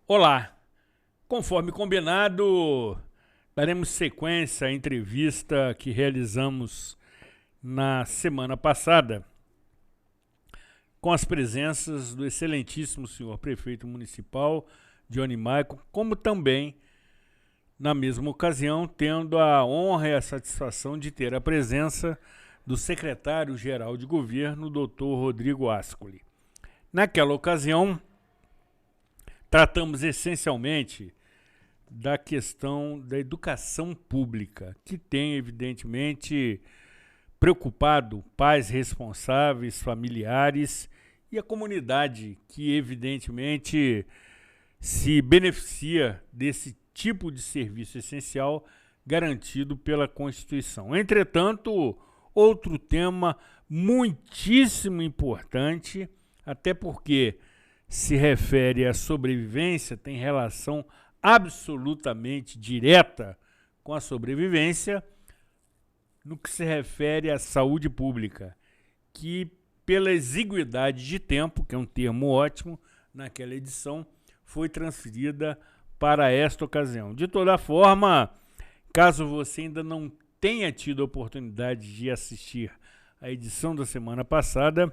Olá, conforme combinado, daremos sequência à entrevista que realizamos na semana passada com as presenças do excelentíssimo senhor prefeito municipal, Johnny Maicon, como também, na mesma ocasião, tendo a honra e a satisfação de ter a presença do secretário-geral de governo, Dr. Rodrigo Ascoli. Naquela ocasião, tratamos essencialmente da questão da educação pública, que tem, evidentemente, preocupado pais responsáveis, familiares e a comunidade que, evidentemente, se beneficia desse tipo de serviço essencial garantido pela Constituição. Entretanto, outro tema muitíssimo importante, até porque se refere à sobrevivência, tem relação absolutamente direta com a sobrevivência, no que se refere à saúde pública, que pela exiguidade de tempo, que é um termo ótimo, naquela edição, foi transferida para esta ocasião. De toda forma, caso você ainda não tenha tido a oportunidade de assistir à edição da semana passada,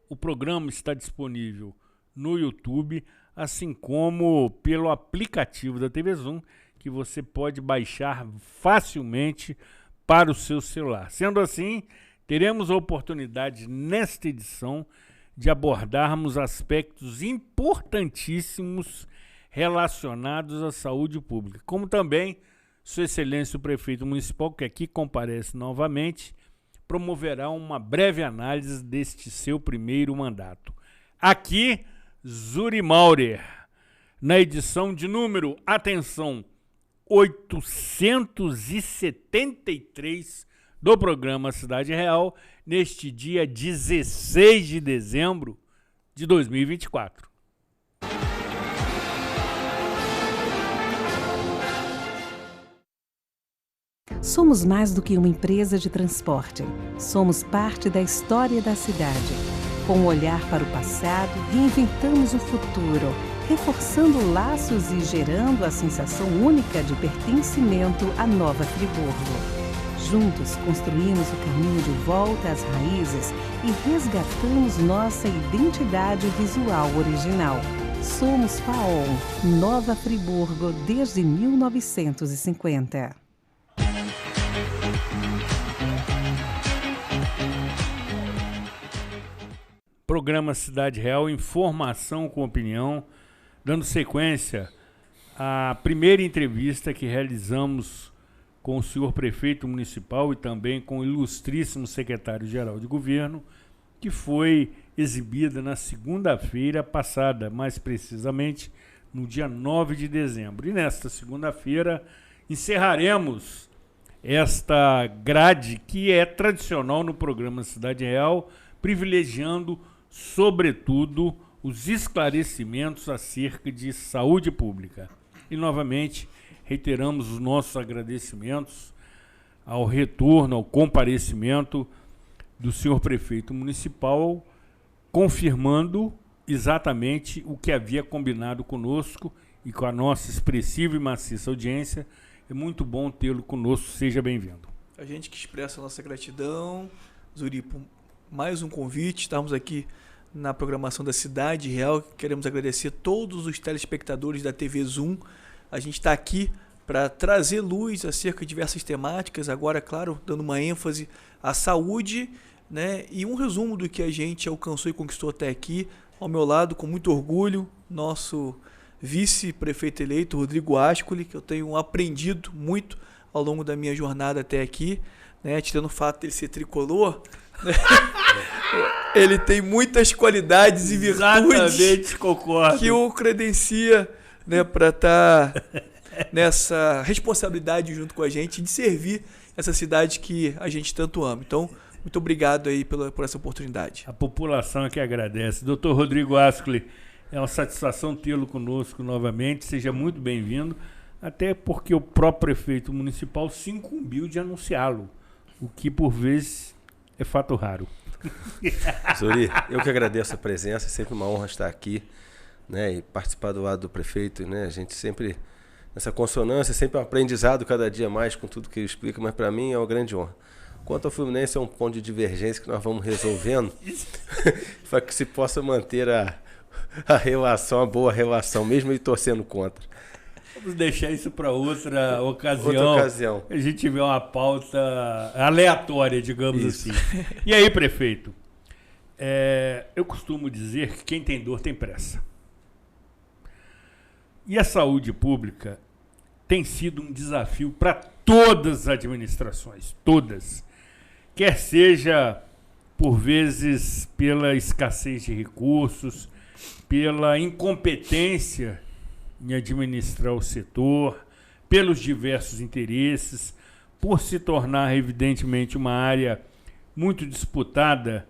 o programa está disponível no YouTube, assim como pelo aplicativo da TV Zoom, que você pode baixar facilmente para o seu celular. Sendo assim, teremos a oportunidade nesta edição de abordarmos aspectos importantíssimos relacionados à saúde pública, como também Sua Excelência o Prefeito Municipal, que aqui comparece novamente, promoverá uma breve análise deste seu primeiro mandato. Aqui, Zuri Maurer, na edição de número, atenção, 873 do programa Cidade Real, neste dia 16 de dezembro de 2024. Somos mais do que uma empresa de transporte. Somos parte da história da cidade. Com um olhar para o passado, reinventamos o futuro, reforçando laços e gerando a sensação única de pertencimento à Nova Friburgo. Juntos, construímos o caminho de volta às raízes e resgatamos nossa identidade visual original. Somos FAON, Nova Friburgo, desde 1950. Programa Cidade Real, informação com opinião, dando sequência à primeira entrevista que realizamos com o senhor prefeito municipal e também com o ilustríssimo secretário-geral de governo, que foi exibida na segunda-feira passada, mais precisamente no dia 9 de dezembro. E nesta segunda-feira encerraremos esta grade que é tradicional no programa Cidade Real, privilegiando sobretudo os esclarecimentos acerca de saúde pública. E novamente reiteramos os nossos agradecimentos ao retorno, ao comparecimento do senhor prefeito municipal, confirmando exatamente o que havia combinado conosco e com a nossa expressiva e maciça audiência. É muito bom tê-lo conosco, seja bem-vindo. A gente que expressa a nossa gratidão, Zuri, por mais um convite, estamos aqui na programação da Cidade Real. Queremos agradecer a todos os telespectadores da TV Zoom. A gente está aqui para trazer luz acerca de diversas temáticas, agora, claro, dando uma ênfase à saúde, né? E um resumo do que a gente alcançou e conquistou até aqui. Ao meu lado, com muito orgulho, nosso vice-prefeito eleito, Rodrigo Ascoli, que eu tenho aprendido muito ao longo da minha jornada até aqui, né? Tirando o fato de ele ser tricolor, né? Ele tem muitas qualidades e virtudes que o credencia, né, para estar nessa responsabilidade junto com a gente de servir essa cidade que a gente tanto ama. Então, muito obrigado aí por essa oportunidade. A população é que agradece. Doutor Rodrigo Ascoli, é uma satisfação tê-lo conosco novamente. Seja muito bem-vindo, até porque o próprio prefeito municipal se incumbiu de anunciá-lo, o que por vezes é fato raro. Zuri, eu que agradeço a presença, é sempre uma honra estar aqui né, e participar do lado do prefeito, né, a gente sempre, nessa consonância, sempre um aprendizado cada dia mais com tudo que ele explica, mas para mim é uma grande honra. Quanto ao Fluminense, é um ponto de divergência que nós vamos resolvendo para que se possa manter a relação, a boa relação, mesmo ele torcendo contra. Vamos deixar isso para outra ocasião. Outra ocasião. A gente tiver uma pauta aleatória, digamos Isso. assim. E aí, prefeito? Eu costumo dizer que quem tem dor tem pressa. E a saúde pública tem sido um desafio para todas as administrações, todas. Quer seja, por vezes, pela escassez de recursos, pela incompetência em administrar o setor, pelos diversos interesses, por se tornar, evidentemente, uma área muito disputada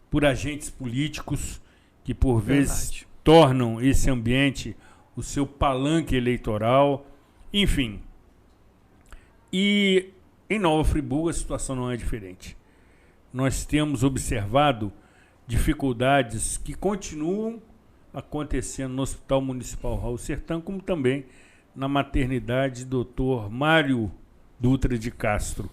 por agentes políticos que, por vezes, tornam esse ambiente o seu palanque eleitoral, enfim. E em Nova Friburgo a situação não é diferente. Nós temos observado dificuldades que continuam acontecendo no Hospital Municipal Raul Sertã, como também na maternidade Dr. Mário Dutra de Castro,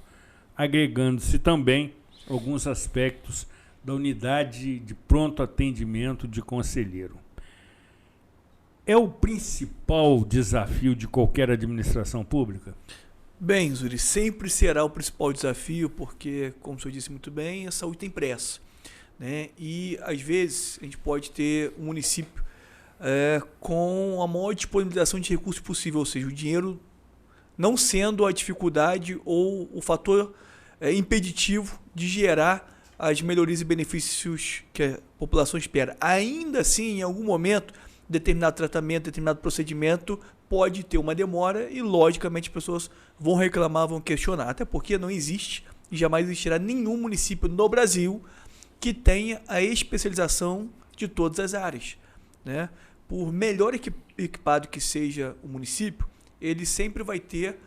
agregando-se também alguns aspectos da unidade de pronto atendimento de conselheiro. É o principal desafio de qualquer administração pública? Bem, Zuri, sempre será o principal desafio, porque, como o senhor disse muito bem, a saúde tem pressa, né? E, às vezes, a gente pode ter um município com a maior disponibilização de recursos possível, ou seja, o dinheiro não sendo a dificuldade ou o fator impeditivo de gerar as melhorias e benefícios que a população espera. Ainda assim, em algum momento, determinado tratamento, determinado procedimento pode ter uma demora e, logicamente, as pessoas vão reclamar, vão questionar, até porque não existe e jamais existirá nenhum município no Brasil que tenha a especialização de todas as áreas, né? Por melhor equipado que seja o município, ele sempre vai ter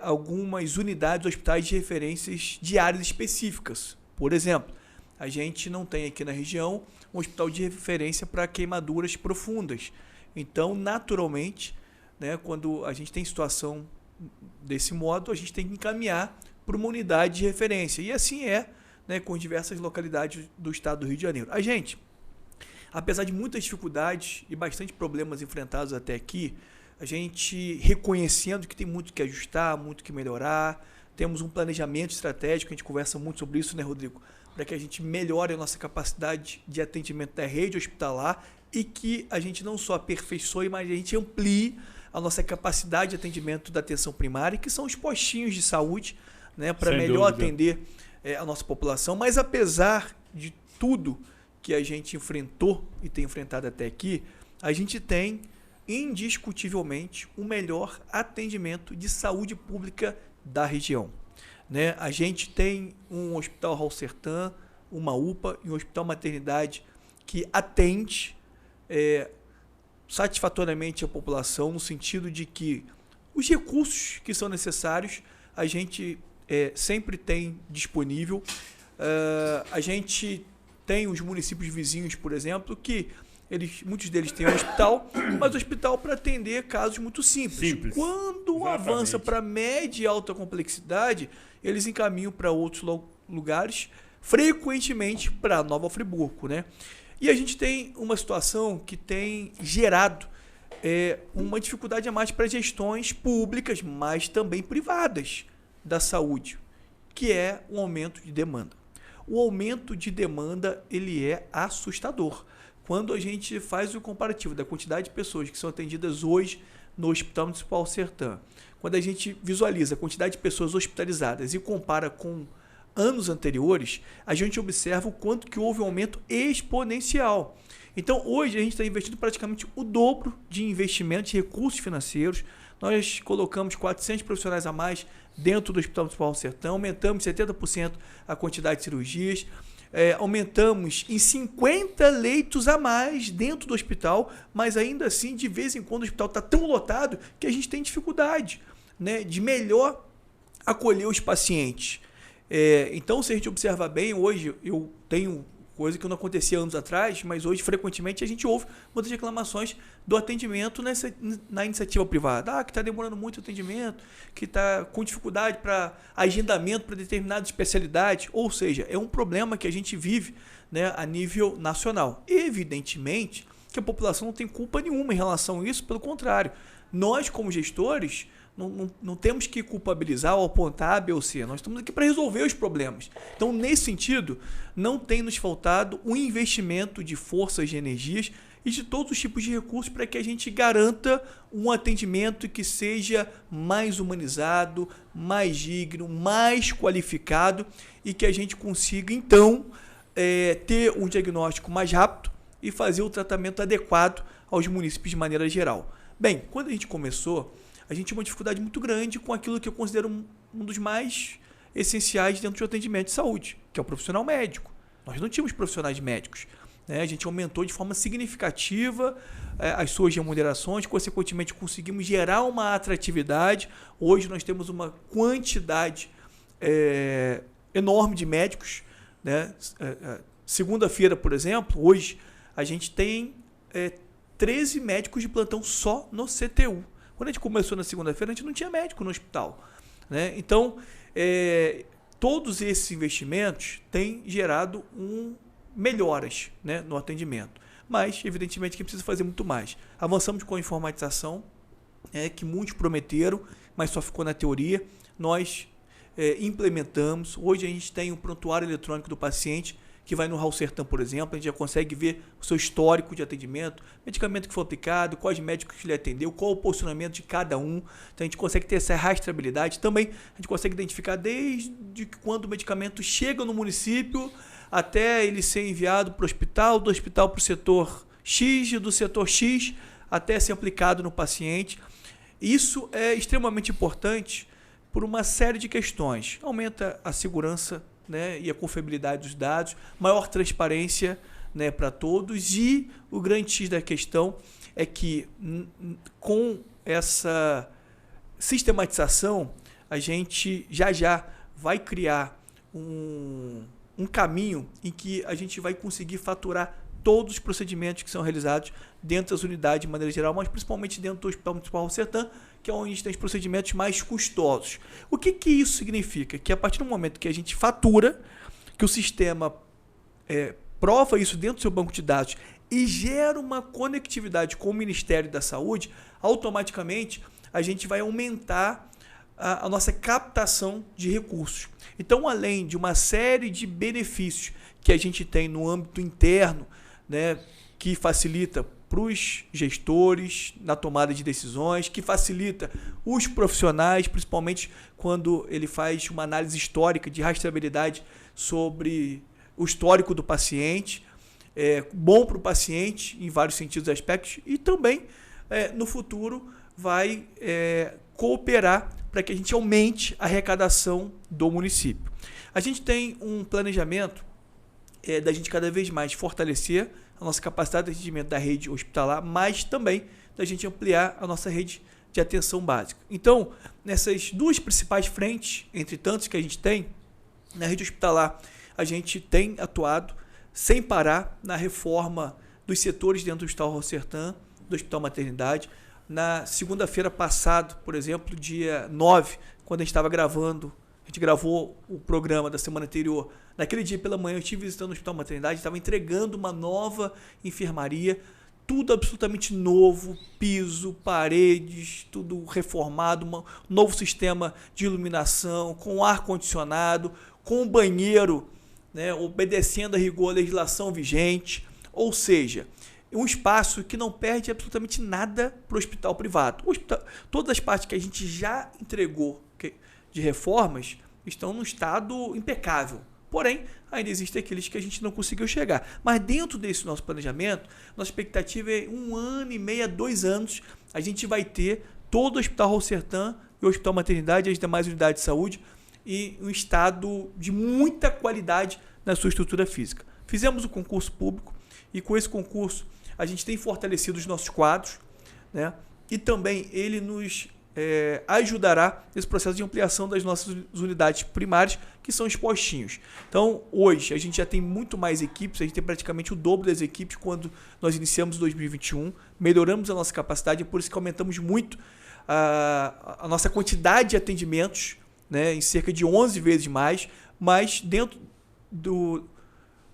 algumas unidades, hospitais de referências de áreas específicas. Por exemplo, a gente não tem aqui na região um hospital de referência para queimaduras profundas. Então, naturalmente, né, quando a gente tem situação desse modo, a gente tem que encaminhar para uma unidade de referência. E assim né, com diversas localidades do estado do Rio de Janeiro. A gente, apesar de muitas dificuldades e bastante problemas enfrentados até aqui, a gente reconhecendo que tem muito que ajustar, muito que melhorar, temos um planejamento estratégico, a gente conversa muito sobre isso, né, Rodrigo? Para que a gente melhore a nossa capacidade de atendimento da rede hospitalar e que a gente não só aperfeiçoe, mas a gente amplie a nossa capacidade de atendimento da atenção primária, que são os postinhos de saúde, né, para melhor atender a nossa população. Mas apesar de tudo que a gente enfrentou e tem enfrentado até aqui, a gente tem indiscutivelmente o melhor atendimento de saúde pública da região, né? A gente tem um hospital Raul Sertã, uma UPA e um hospital maternidade que atende satisfatoriamente a população, no sentido de que os recursos que são necessários a gente sempre tem disponível. A gente tem os municípios vizinhos, por exemplo, que muitos deles têm um hospital, mas hospital para atender casos muito simples. Quando Exatamente. Avança para média e alta complexidade, eles encaminham para outros lugares, frequentemente para Nova Friburgo, né? E a gente tem uma situação que tem gerado uma dificuldade a mais para gestões públicas, mas também privadas da saúde, que é o aumento de demanda. O aumento de demanda ele é assustador. Quando a gente faz o comparativo da quantidade de pessoas que são atendidas hoje no Hospital Municipal Sertã, quando a gente visualiza a quantidade de pessoas hospitalizadas e compara com anos anteriores, a gente observa o quanto que houve um aumento exponencial. Então, hoje, a gente está investindo praticamente o dobro de investimento de recursos financeiros. Nós colocamos 400 profissionais a mais dentro do Hospital Municipal Sertã, aumentamos 70% a quantidade de cirurgias, aumentamos em 50 leitos a mais dentro do hospital, mas ainda assim, de vez em quando, o hospital está tão lotado que a gente tem dificuldade, né, de melhor acolher os pacientes. Então, se a gente observar bem, hoje eu tenho coisa que não acontecia anos atrás, mas hoje frequentemente a gente ouve muitas reclamações do atendimento na iniciativa privada. Que está demorando muito o atendimento, que está com dificuldade para agendamento para determinada especialidade. Ou seja, é um problema que a gente vive, né, a nível nacional. Evidentemente que a população não tem culpa nenhuma em relação a isso, pelo contrário. Nós, como gestores, não temos que culpabilizar ou apontar A, B ou C. Nós estamos aqui para resolver os problemas. Então, nesse sentido, não tem nos faltado um investimento de forças, de energias e de todos os tipos de recursos para que a gente garanta um atendimento que seja mais humanizado, mais digno, mais qualificado e que a gente consiga, então, ter um diagnóstico mais rápido e fazer o tratamento adequado aos municípios de maneira geral. Bem, quando a gente começou, a gente tinha uma dificuldade muito grande com aquilo que eu considero um dos mais essenciais dentro do atendimento de saúde, que é o profissional médico. Nós não tínhamos profissionais médicos, né? A gente aumentou de forma significativa as suas remunerações, consequentemente conseguimos gerar uma atratividade. Hoje nós temos uma quantidade enorme de médicos, né? Segunda-feira, por exemplo, hoje a gente tem 13 médicos de plantão só no CTU. Quando a gente começou na segunda-feira, a gente não tinha médico no hospital, né? Então, todos esses investimentos têm gerado melhoras, né, no atendimento. Mas, evidentemente, que precisa fazer muito mais. Avançamos com a informatização, que muitos prometeram, mas só ficou na teoria. Nós implementamos. Hoje a gente tem um prontuário eletrônico do paciente, que vai no Raul Sertã, por exemplo, a gente já consegue ver o seu histórico de atendimento, medicamento que foi aplicado, quais médicos que lhe atendeu, qual o posicionamento de cada um. Então a gente consegue ter essa rastreabilidade. Também a gente consegue identificar desde quando o medicamento chega no município até ele ser enviado para o hospital, do hospital para o setor X, e do setor X até ser aplicado no paciente. Isso é extremamente importante por uma série de questões. Aumenta a segurança, né, e a confiabilidade dos dados, maior transparência, né, para todos, e o grande X da questão é que com essa sistematização a gente já vai criar um caminho em que a gente vai conseguir faturar todos os procedimentos que são realizados dentro das unidades de maneira geral, mas principalmente dentro do Hospital Municipal Raul Sertã, que é onde a gente tem os procedimentos mais custosos. O que isso significa? Que a partir do momento que a gente fatura, que o sistema prova isso dentro do seu banco de dados e gera uma conectividade com o Ministério da Saúde, automaticamente a gente vai aumentar a nossa captação de recursos. Então, além de uma série de benefícios que a gente tem no âmbito interno, né, que facilita para os gestores na tomada de decisões, que facilita os profissionais, principalmente quando ele faz uma análise histórica de rastreabilidade sobre o histórico do paciente, bom para o paciente em vários sentidos e aspectos, e também no futuro vai cooperar para que a gente aumente a arrecadação do município. A gente tem um planejamento da gente cada vez mais fortalecer a nossa capacidade de atendimento da rede hospitalar, mas também da gente ampliar a nossa rede de atenção básica. Então, nessas duas principais frentes, entre tantos que a gente tem, na rede hospitalar, a gente tem atuado sem parar na reforma dos setores dentro do Hospital Raul Sertã, do Hospital Maternidade. Na segunda-feira passada, por exemplo, dia 9, quando a gente estava gravando, a gente gravou o programa da semana anterior. Naquele dia pela manhã eu estive visitando o Hospital Maternidade, estava entregando uma nova enfermaria, tudo absolutamente novo, piso, paredes, tudo reformado, um novo sistema de iluminação, com ar-condicionado, com banheiro, né, obedecendo a rigor a legislação vigente, ou seja, um espaço que não perde absolutamente nada para o hospital privado. Todas as partes que a gente já entregou de reformas estão num estado impecável. Porém, ainda existem aqueles que a gente não conseguiu chegar. Mas dentro desse nosso planejamento, nossa expectativa é 1 ano e meio a 2 anos, a gente vai ter todo o Hospital Raul Sertã e o Hospital Maternidade e as demais unidades de saúde e um estado de muita qualidade na sua estrutura física. Fizemos o concurso público e com esse concurso a gente tem fortalecido os nossos quadros, né? E também ele nos ajudará nesse processo de ampliação das nossas unidades primárias, que são os postinhos. Então, hoje, a gente já tem muito mais equipes, a gente tem praticamente o dobro das equipes quando nós iniciamos 2021, melhoramos a nossa capacidade, é por isso que aumentamos muito a nossa quantidade de atendimentos, né, em cerca de 11 vezes mais, mas dentro do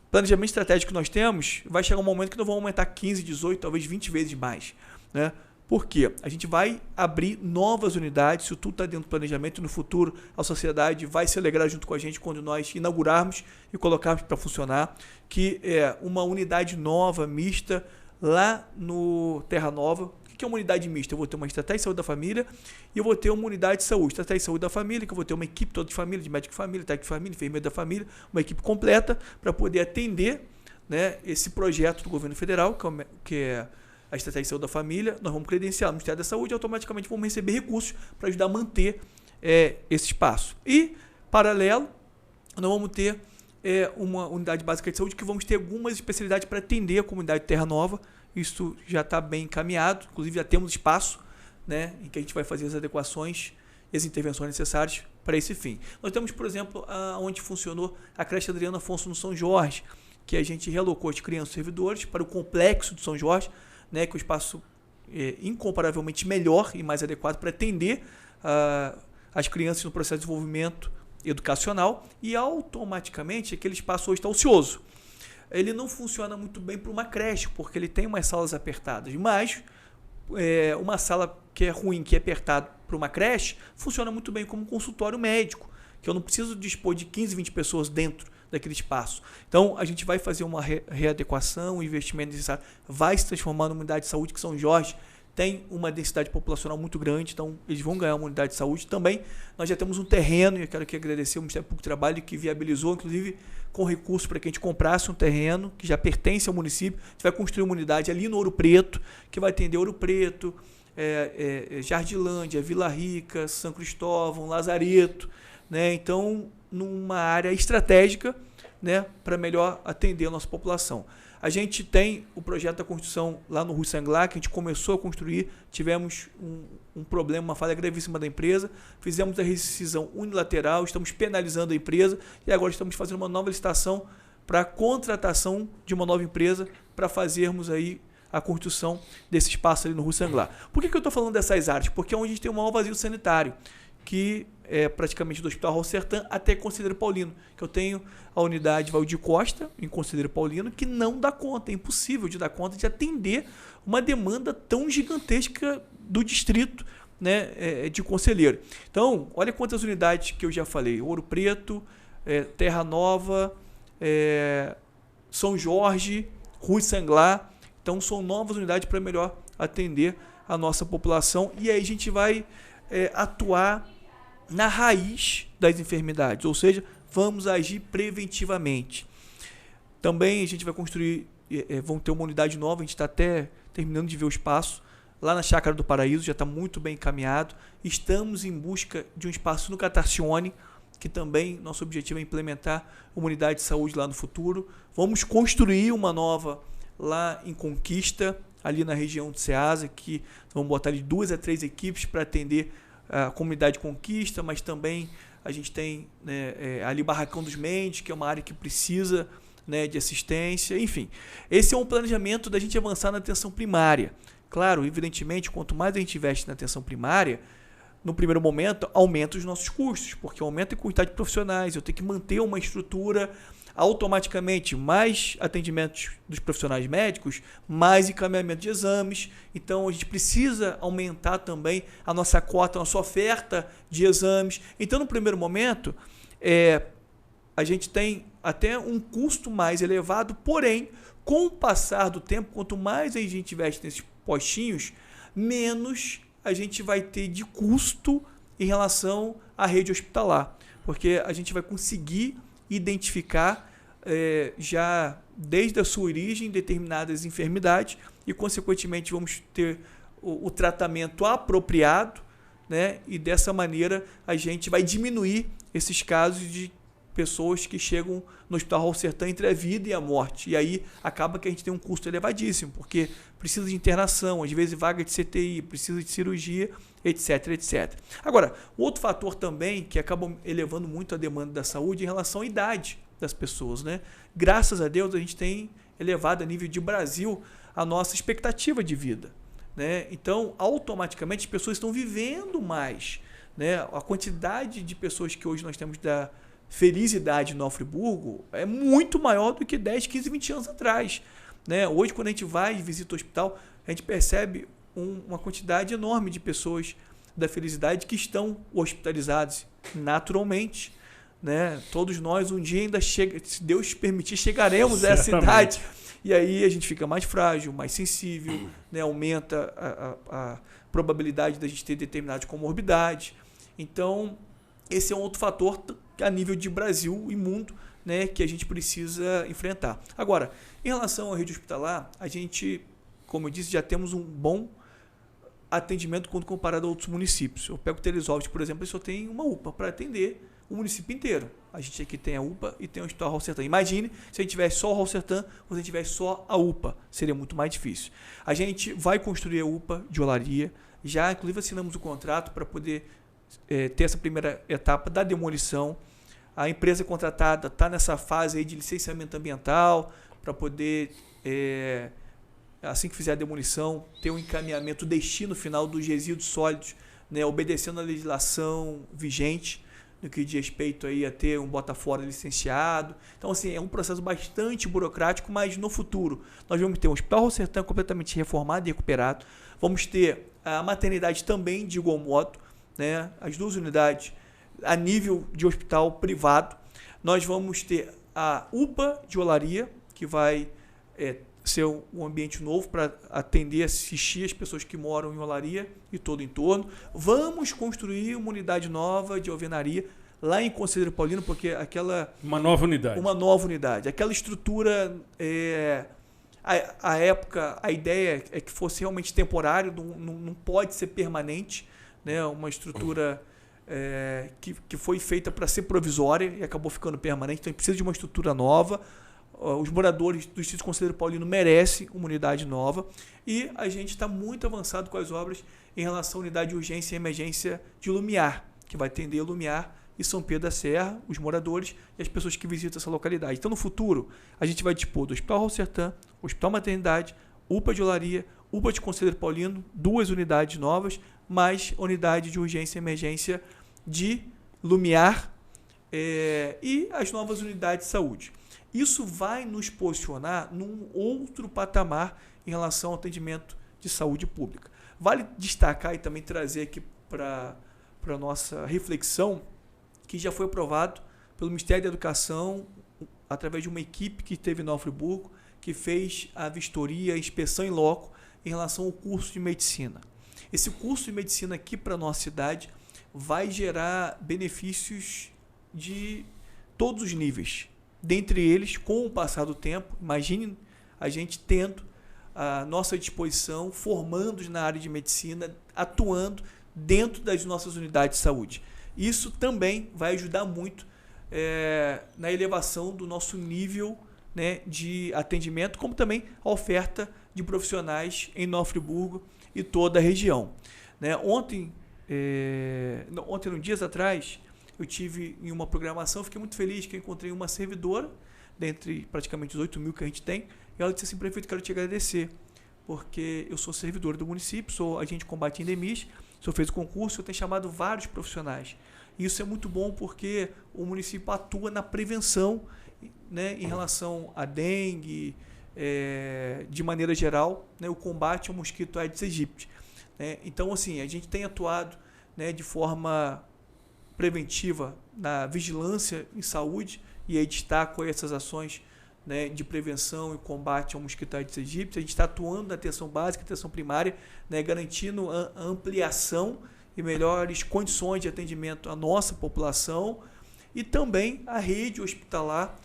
planejamento estratégico que nós temos, vai chegar um momento que nós vamos aumentar 15, 18, talvez 20 vezes mais, né? Por quê? A gente vai abrir novas unidades, isso tudo está dentro do planejamento, e no futuro a sociedade vai se alegrar junto com a gente quando nós inaugurarmos e colocarmos para funcionar, que é uma unidade nova, mista, lá no Terra Nova. O que é uma unidade mista? Eu vou ter uma estratégia de saúde da família e eu vou ter uma unidade de saúde. Estratégia de saúde da família, que eu vou ter uma equipe toda de família, de médico de família, técnico de família, enfermeiro da família, uma equipe completa para poder atender, né, esse projeto do governo federal, que é a estratégia de saúde da família. Nós vamos credenciar no Ministério da Saúde e automaticamente vamos receber recursos para ajudar a manter esse espaço. E, paralelo, nós vamos ter uma unidade básica de saúde que vamos ter algumas especialidades para atender a comunidade de Terra Nova. Isso já está bem encaminhado, inclusive já temos espaço, né, em que a gente vai fazer as adequações e as intervenções necessárias para esse fim. Nós temos, por exemplo, onde funcionou a creche Adriano Afonso no São Jorge, que a gente realocou as crianças servidores para o complexo do São Jorge, né, que é um espaço incomparavelmente melhor e mais adequado para atender as crianças no processo de desenvolvimento educacional, e automaticamente aquele espaço hoje está ocioso. Ele não funciona muito bem para uma creche, porque ele tem umas salas apertadas, mas uma sala que é ruim, que é apertada para uma creche, funciona muito bem como um consultório médico, que eu não preciso dispor de 15, 20 pessoas dentro daquele espaço. Então, a gente vai fazer uma readequação, um investimento necessário, vai se transformar numa unidade de saúde, que São Jorge tem uma densidade populacional muito grande, então eles vão ganhar uma unidade de saúde. Também nós já temos um terreno, e eu quero aqui agradecer ao Ministério Público do Trabalho, que viabilizou, inclusive, com recursos para que a gente comprasse um terreno que já pertence ao município. A gente vai construir uma unidade ali no Ouro Preto, que vai atender Ouro Preto, Jardilândia, Vila Rica, São Cristóvão, Lazareto, né? Então, numa área estratégica, né, para melhor atender a nossa população. A gente tem o projeto da construção lá no Rui Sanglar, que a gente começou a construir, tivemos um problema, uma falha gravíssima da empresa, fizemos a rescisão unilateral, estamos penalizando a empresa e agora estamos fazendo uma nova licitação para a contratação de uma nova empresa para fazermos aí a construção desse espaço ali no Rui Sanglar. Por que eu estou falando dessas áreas? Porque é onde a gente tem o maior vazio sanitário, que é praticamente do Hospital Raul Sertã até Conselheiro Paulino, que eu tenho a unidade Valdir Costa, em Conselheiro Paulino, que não dá conta, é impossível de dar conta de atender uma demanda tão gigantesca do distrito, né, de Conselheiro. Então, olha quantas unidades que eu já falei: Ouro Preto, Terra Nova, São Jorge, Rui Sanglar. Então, são novas unidades para melhor atender a nossa população, e aí a gente vai atuar na raiz das enfermidades, ou seja, vamos agir preventivamente. Também a gente vai construir, vão ter uma unidade nova, a gente está até terminando de ver o espaço, lá na Chácara do Paraíso, já está muito bem encaminhado. Estamos em busca de um espaço no Catarcione, que também nosso objetivo é implementar uma unidade de saúde lá no futuro. Vamos construir uma nova lá em Conquista, ali na região de Ceasa, que vamos botar ali 2 a 3 equipes para atender a comunidade Conquista, mas também a gente tem, né, ali Barracão dos Mendes, que é uma área que precisa, né, de assistência. Enfim, esse é um planejamento da gente avançar na atenção primária. Claro, evidentemente, quanto mais a gente investe na atenção primária, no primeiro momento, aumenta os nossos custos, porque aumenta a quantidade de profissionais, eu tenho que manter uma estrutura, automaticamente mais atendimentos dos profissionais médicos, mais encaminhamento de exames. Então a gente precisa aumentar também a nossa cota, a nossa oferta de exames. Então, no primeiro momento, a gente tem até um custo mais elevado, porém, com o passar do tempo, quanto mais a gente investe nesses postinhos, menos a gente vai ter de custo em relação à rede hospitalar, porque a gente vai conseguir identificar já desde a sua origem determinadas enfermidades e, consequentemente, vamos ter o tratamento apropriado, né? E dessa maneira a gente vai diminuir esses casos de pessoas que chegam no Hospital Raul Sertã entre a vida e a morte. E aí acaba que a gente tem um custo elevadíssimo, porque precisa de internação, às vezes vaga de CTI, precisa de cirurgia, etc, etc. Agora, outro fator também que acaba elevando muito a demanda da saúde em relação à idade das pessoas, né? Graças a Deus a gente tem elevado a nível de Brasil a nossa expectativa de vida, né? Então, automaticamente as pessoas estão vivendo mais, né? A quantidade de pessoas que hoje nós temos da felicidade no Friburgo é muito maior do que 10, 15, 20 anos atrás, né? Hoje, quando a gente vai e visita o hospital, a gente percebe uma quantidade enorme de pessoas da felicidade que estão hospitalizadas naturalmente, né? Todos nós um dia ainda se Deus permitir, chegaremos a essa idade. E aí a gente fica mais frágil, mais sensível, né? Aumenta a probabilidade da gente ter determinadas comorbidades. Então, esse é um outro fator a nível de Brasil e mundo, né, que a gente precisa enfrentar. Agora, em relação à rede hospitalar, a gente, como eu disse, já temos um bom atendimento quando comparado a outros municípios. Eu pego Teresópolis, por exemplo, e só tem uma UPA para atender o município inteiro. A gente aqui tem a UPA e tem o Hospital Raul Sertã. Imagine se a gente tivesse só o Raul Sertã ou se a gente tivesse só a UPA. Seria muito mais difícil. A gente vai construir a UPA de Olaria. Já, inclusive, assinamos o contrato para poder ter essa primeira etapa da demolição. A empresa contratada está nessa fase aí de licenciamento ambiental para poder, assim que fizer a demolição, ter um encaminhamento, o destino final dos resíduos sólidos, né, obedecendo a legislação vigente, no que diz respeito aí a ter um bota-fora licenciado. Então, assim, é um processo bastante burocrático, mas no futuro nós vamos ter um Hospital Raul Sertã completamente reformado e recuperado. Vamos ter a maternidade também de igual modo, né, as duas unidades a nível de hospital privado. Nós vamos ter a UPA de Olaria, que vai ser um ambiente novo para atender, assistir as pessoas que moram em Olaria e todo o entorno. Vamos construir uma unidade nova de alvenaria lá em Conselheiro Paulino, porque uma nova unidade. Uma nova unidade. Aquela estrutura, a época, a ideia é que fosse realmente temporário, não pode ser permanente, né? Uma estrutura que foi feita para ser provisória e acabou ficando permanente, então precisa de uma estrutura nova. Os moradores do Distrito Conselheiro Paulino merecem uma unidade nova e a gente está muito avançado com as obras em relação à unidade de urgência e emergência de Lumiar, que vai atender Lumiar e São Pedro da Serra, os moradores e as pessoas que visitam essa localidade. Então, no futuro, a gente vai dispor do Hospital Raul Sertã, Hospital Maternidade, UPA de Olaria, UPA de Conselheiro Paulino, 2 unidades novas, mais unidade de urgência e emergência de Lumiar e as novas unidades de saúde. Isso vai nos posicionar num outro patamar em relação ao atendimento de saúde pública. Vale destacar e também trazer aqui para a nossa reflexão que já foi aprovado pelo Ministério da Educação através de uma equipe que esteve no Friburgo, que fez a vistoria, a inspeção em loco em relação ao curso de medicina. Esse curso de medicina aqui para a nossa cidade vai gerar benefícios de todos os níveis. Dentre eles, com o passar do tempo, imagine a gente tendo à nossa disposição formandos na área de medicina, atuando dentro das nossas unidades de saúde. Isso também vai ajudar muito na elevação do nosso nível, né, de atendimento, como também a oferta de profissionais em Nova Friburgo e toda a região. Né? Ontem, dias atrás, eu tive em uma programação, fiquei muito feliz que eu encontrei uma servidora, dentre praticamente os 8 mil que a gente tem, e ela disse assim: prefeito, quero te agradecer, porque eu sou servidora do município, sou agente de combate a endemias, sou feito concurso, eu tenho chamado vários profissionais. E isso é muito bom porque o município atua na prevenção, né, em relação à dengue, de maneira geral, né, o combate ao mosquito Aedes aegypti. Então, assim, a gente tem atuado, né, de forma preventiva na vigilância em saúde, e aí destaco essas ações, né, de prevenção e combate ao mosquito Aedes aegypti. A gente está atuando na atenção básica, atenção primária, né, garantindo a ampliação e melhores condições de atendimento à nossa população, e também a rede hospitalar.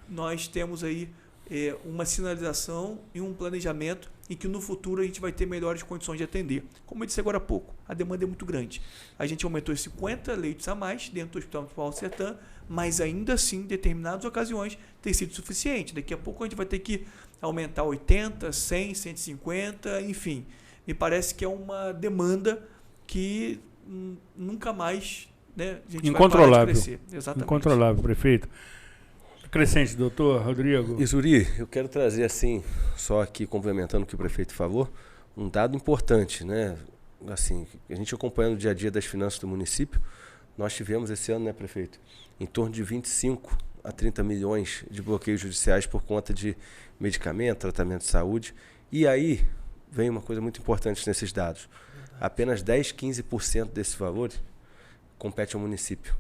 Nós temos aí uma sinalização e um planejamento em que no futuro a gente vai ter melhores condições de atender. Como eu disse agora há pouco, a demanda é muito grande. A gente aumentou 50 leitos a mais dentro do Hospital Municipal Raul Sertã mas ainda assim, em determinadas ocasiões, tem sido suficiente. Daqui a pouco a gente vai ter que aumentar 80, 100, 150, enfim. Me parece que é uma demanda que nunca mais, né, a gente vai parar de crescer. Exatamente. Incontrolável, prefeito. Acrescente, doutor Rodrigo. Isuri, eu quero trazer assim, só aqui complementando o que o prefeito falou, um dado importante, né? Assim, a gente acompanhando o dia a dia das finanças do município, nós tivemos esse ano, né, prefeito, em torno de 25 a 30 milhões de bloqueios judiciais por conta de medicamento, tratamento de saúde. E aí vem uma coisa muito importante nesses dados. Apenas 10, 15% desse valor compete ao município.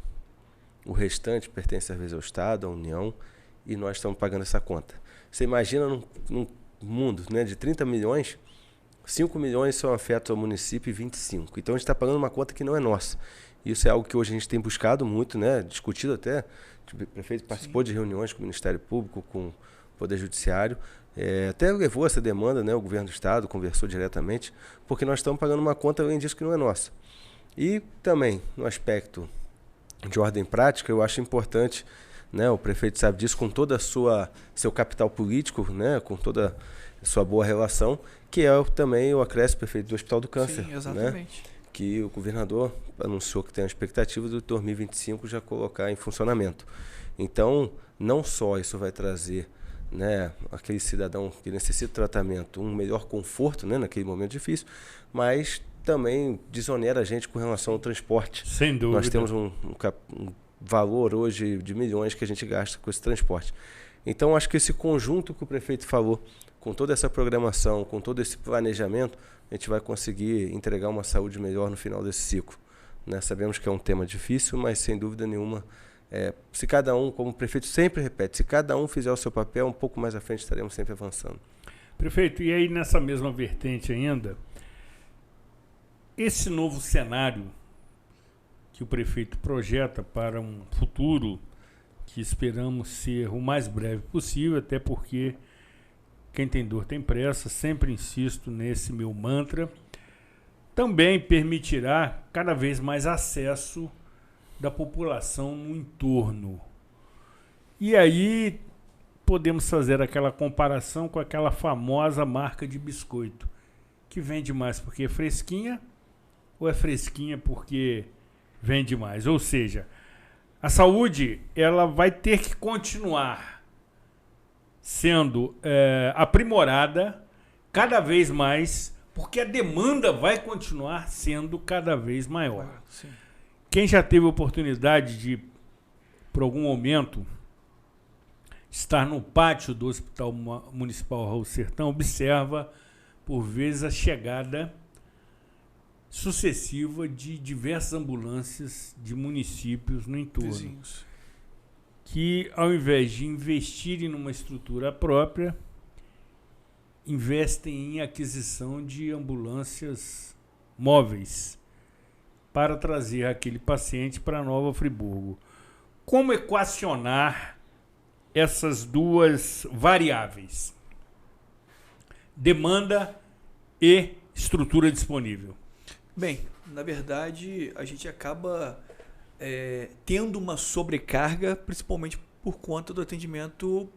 O restante pertence às vezes ao Estado, à União, e nós estamos pagando essa conta. Você imagina num mundo, né, de 30 milhões, 5 milhões são afetos ao município e 25. Então a gente está pagando uma conta que não é nossa. Isso é algo que hoje a gente tem buscado muito, né, discutido até. O prefeito participou de reuniões com o Ministério Público, com o Poder Judiciário. Até levou essa demanda, né, o governo do Estado conversou diretamente, porque nós estamos pagando uma conta, além disso, que não é nossa. E também, no aspecto de ordem prática, eu acho importante, né, o prefeito sabe disso, com toda a seu capital político, né, com toda a sua boa relação, que é também o acréscimo, prefeito, do Hospital do Câncer. Sim, exatamente. Né, que o governador anunciou que tem a expectativa de 2025 já colocar em funcionamento. Então, não só isso vai trazer, né, aquele cidadão que necessita de tratamento um melhor conforto, né, naquele momento difícil, mas também desonera a gente com relação ao transporte. Sem dúvida. Nós temos um valor hoje de milhões que a gente gasta com esse transporte. Então, acho que esse conjunto que o prefeito falou, com toda essa programação, com todo esse planejamento, a gente vai conseguir entregar uma saúde melhor no final desse ciclo. Né? Sabemos que é um tema difícil, mas sem dúvida nenhuma, se cada um, como o prefeito sempre repete, se cada um fizer o seu papel, um pouco mais à frente estaremos sempre avançando. Prefeito, e aí nessa mesma vertente ainda, esse novo cenário que o prefeito projeta para um futuro que esperamos ser o mais breve possível, até porque quem tem dor tem pressa, sempre insisto nesse meu mantra, também permitirá cada vez mais acesso da população no entorno. E aí podemos fazer aquela comparação com aquela famosa marca de biscoito, que vende mais porque é fresquinha, ou é fresquinha porque vende mais. Ou seja, a saúde ela vai ter que continuar sendo aprimorada cada vez mais, porque a demanda vai continuar sendo cada vez maior. Sim. Quem já teve a oportunidade de, por algum momento, estar no pátio do Hospital Municipal Raul Sertão, observa, por vezes, a chegada sucessiva de diversas ambulâncias de municípios no entorno. Vizinhos. Que, ao invés de investirem numa estrutura própria, investem em aquisição de ambulâncias móveis para trazer aquele paciente para Nova Friburgo. Como equacionar essas duas variáveis? Demanda e estrutura disponível. Bem, na verdade, a gente acaba tendo uma sobrecarga, principalmente por conta do atendimento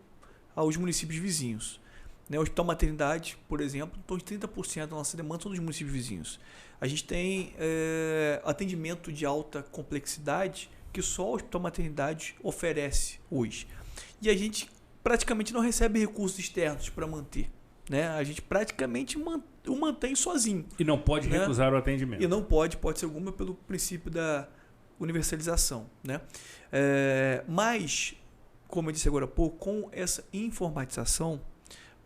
aos municípios vizinhos. Né, o Hospital Maternidade, por exemplo, então 30% da nossa demanda são dos municípios vizinhos. A gente tem atendimento de alta complexidade que só o Hospital Maternidade oferece hoje. E a gente praticamente não recebe recursos externos para manter. Né? A gente praticamente o mantém sozinho. E não pode recusar o atendimento. E não pode ser alguma pelo princípio da universalização. Né? Mas, como eu disse agora há pouco, com essa informatização,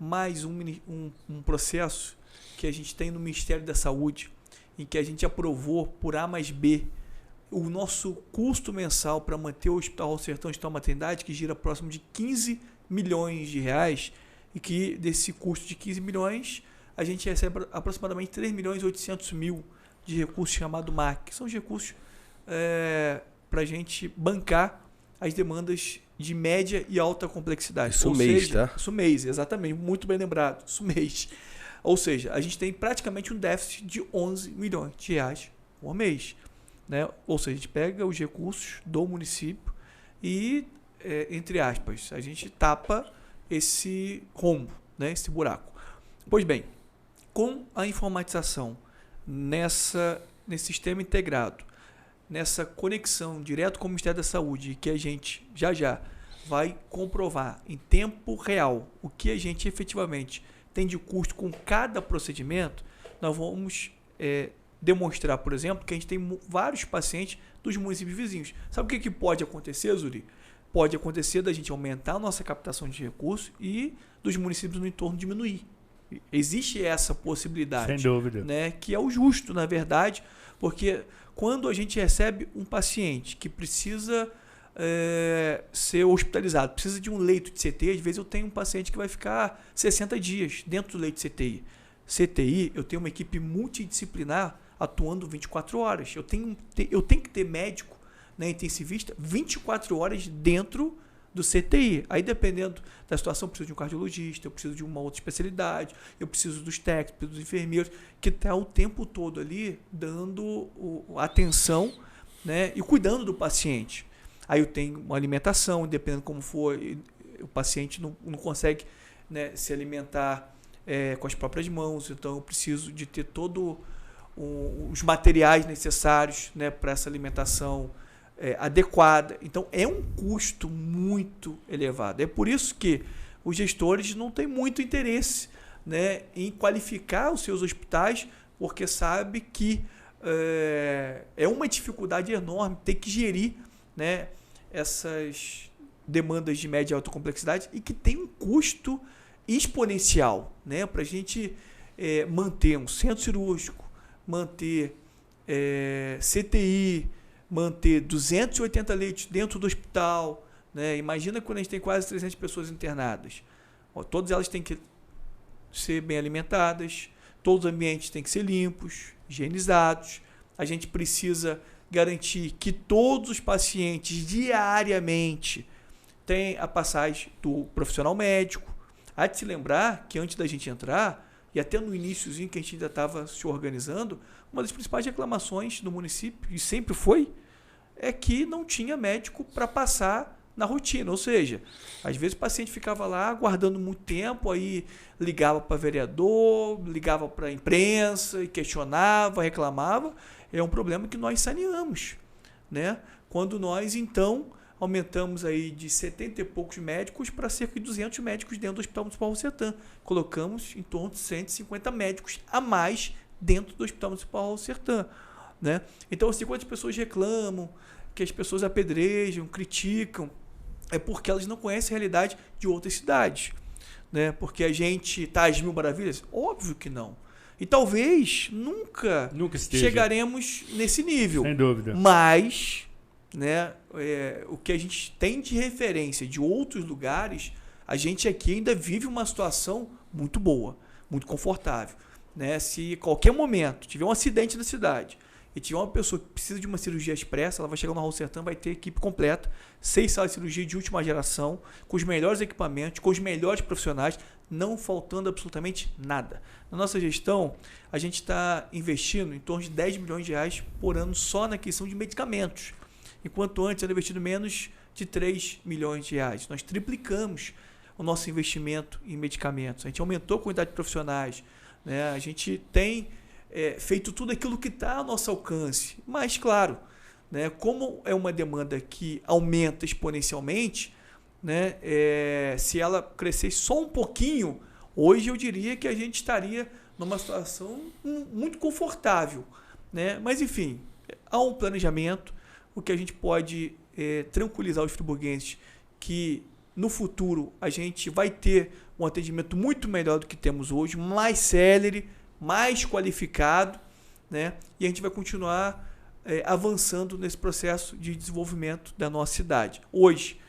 mais um processo que a gente tem no Ministério da Saúde, em que a gente aprovou por A mais B o nosso custo mensal para manter o Hospital Raul Sertão Hospital Maternidade, que gira próximo de 15 milhões de reais, e que desse custo de 15 milhões, a gente recebe aproximadamente 3 milhões e 800 mil de recursos chamado MAC, que são os recursos para a gente bancar as demandas de média e alta complexidade. Isso mês, tá? Isso mês, exatamente, muito bem lembrado, isso mês. Ou seja, a gente tem praticamente um déficit de 11 milhões de reais por mês. Né? Ou seja, a gente pega os recursos do município e, entre aspas, a gente tapa esse rombo, né, esse buraco. Pois bem, com a informatização nesse sistema integrado, nessa conexão direto com o Ministério da Saúde, que a gente já vai comprovar em tempo real o que a gente efetivamente tem de custo com cada procedimento, nós vamos demonstrar, por exemplo, que a gente tem vários pacientes dos municípios vizinhos. Sabe o que pode acontecer, Zuri? Pode acontecer da gente aumentar a nossa captação de recursos e dos municípios no entorno diminuir. Existe essa possibilidade. Sem dúvida. Né, que é o justo, na verdade, porque quando a gente recebe um paciente que precisa ser hospitalizado, precisa de um leito de CTI, às vezes eu tenho um paciente que vai ficar 60 dias dentro do leito de CTI. CTI, eu tenho uma equipe multidisciplinar atuando 24 horas. Eu tenho que ter médico, né, intensivista, 24 horas dentro do CTI. Aí, dependendo da situação, eu preciso de um cardiologista, eu preciso de uma outra especialidade, eu preciso dos técnicos, dos enfermeiros, que está o tempo todo ali dando atenção, né, e cuidando do paciente. Aí eu tenho uma alimentação, dependendo como for, o paciente não consegue, né, se alimentar com as próprias mãos, então eu preciso de ter todos os materiais necessários, né, para essa alimentação adequada. Então é um custo muito elevado. É por isso que os gestores não têm muito interesse, né, em qualificar os seus hospitais, porque sabe que é uma dificuldade enorme ter que gerir, né, essas demandas de média e alta complexidade e que tem um custo exponencial, né, para a gente manter um centro cirúrgico, manter CTI, manter 280 leitos dentro do hospital, né? Imagina quando a gente tem quase 300 pessoas internadas. Todas elas têm que ser bem alimentadas, todos os ambientes têm que ser limpos, higienizados. A gente precisa garantir que todos os pacientes diariamente têm a passagem do profissional médico. Há de se lembrar que antes da gente entrar, e até no iniciozinho que a gente ainda estava se organizando, uma das principais reclamações do município, e sempre foi, é que não tinha médico para passar na rotina. Ou seja, às vezes o paciente ficava lá aguardando muito tempo, aí ligava para vereador, ligava para a imprensa e questionava, reclamava. É um problema que nós saneamos, né? Quando nós, então, aumentamos aí de 70 e poucos médicos para cerca de 200 médicos dentro do Hospital Municipal Rossetã. Colocamos em torno de 150 médicos a mais dentro do Hospital Municipal Rossetã, né? Então, assim, quando as pessoas reclamam, que as pessoas apedrejam, criticam, é porque elas não conhecem a realidade de outras cidades, né? Porque a gente está às mil maravilhas? Óbvio que não. E talvez nunca chegaremos nesse nível. Sem dúvida. Mas, né, o que a gente tem de referência de outros lugares, a gente aqui ainda vive uma situação muito boa, muito confortável, né? Se qualquer momento tiver um acidente na cidade e tiver uma pessoa que precisa de uma cirurgia expressa, ela vai chegar no Rossetã, vai ter equipe completa, 6 salas de cirurgia de última geração, com os melhores equipamentos, com os melhores profissionais, não faltando absolutamente nada. Na nossa gestão, a gente está investindo em torno de 10 milhões de reais por ano só na aquisição de medicamentos, enquanto antes era investido menos de 3 milhões de reais. Nós triplicamos o nosso investimento em medicamentos, a gente aumentou a quantidade de profissionais, né? A gente tem feito tudo aquilo que está ao nosso alcance, mas claro, né, como é uma demanda que aumenta exponencialmente, né, se ela crescesse só um pouquinho, hoje eu diria que a gente estaria numa situação muito confortável, né? Mas enfim, há um planejamento. O que a gente pode tranquilizar os friburguenses que no futuro a gente vai ter um atendimento muito melhor do que temos hoje, mais célere, mais qualificado, né? E a gente vai continuar avançando nesse processo de desenvolvimento da nossa cidade. Hoje,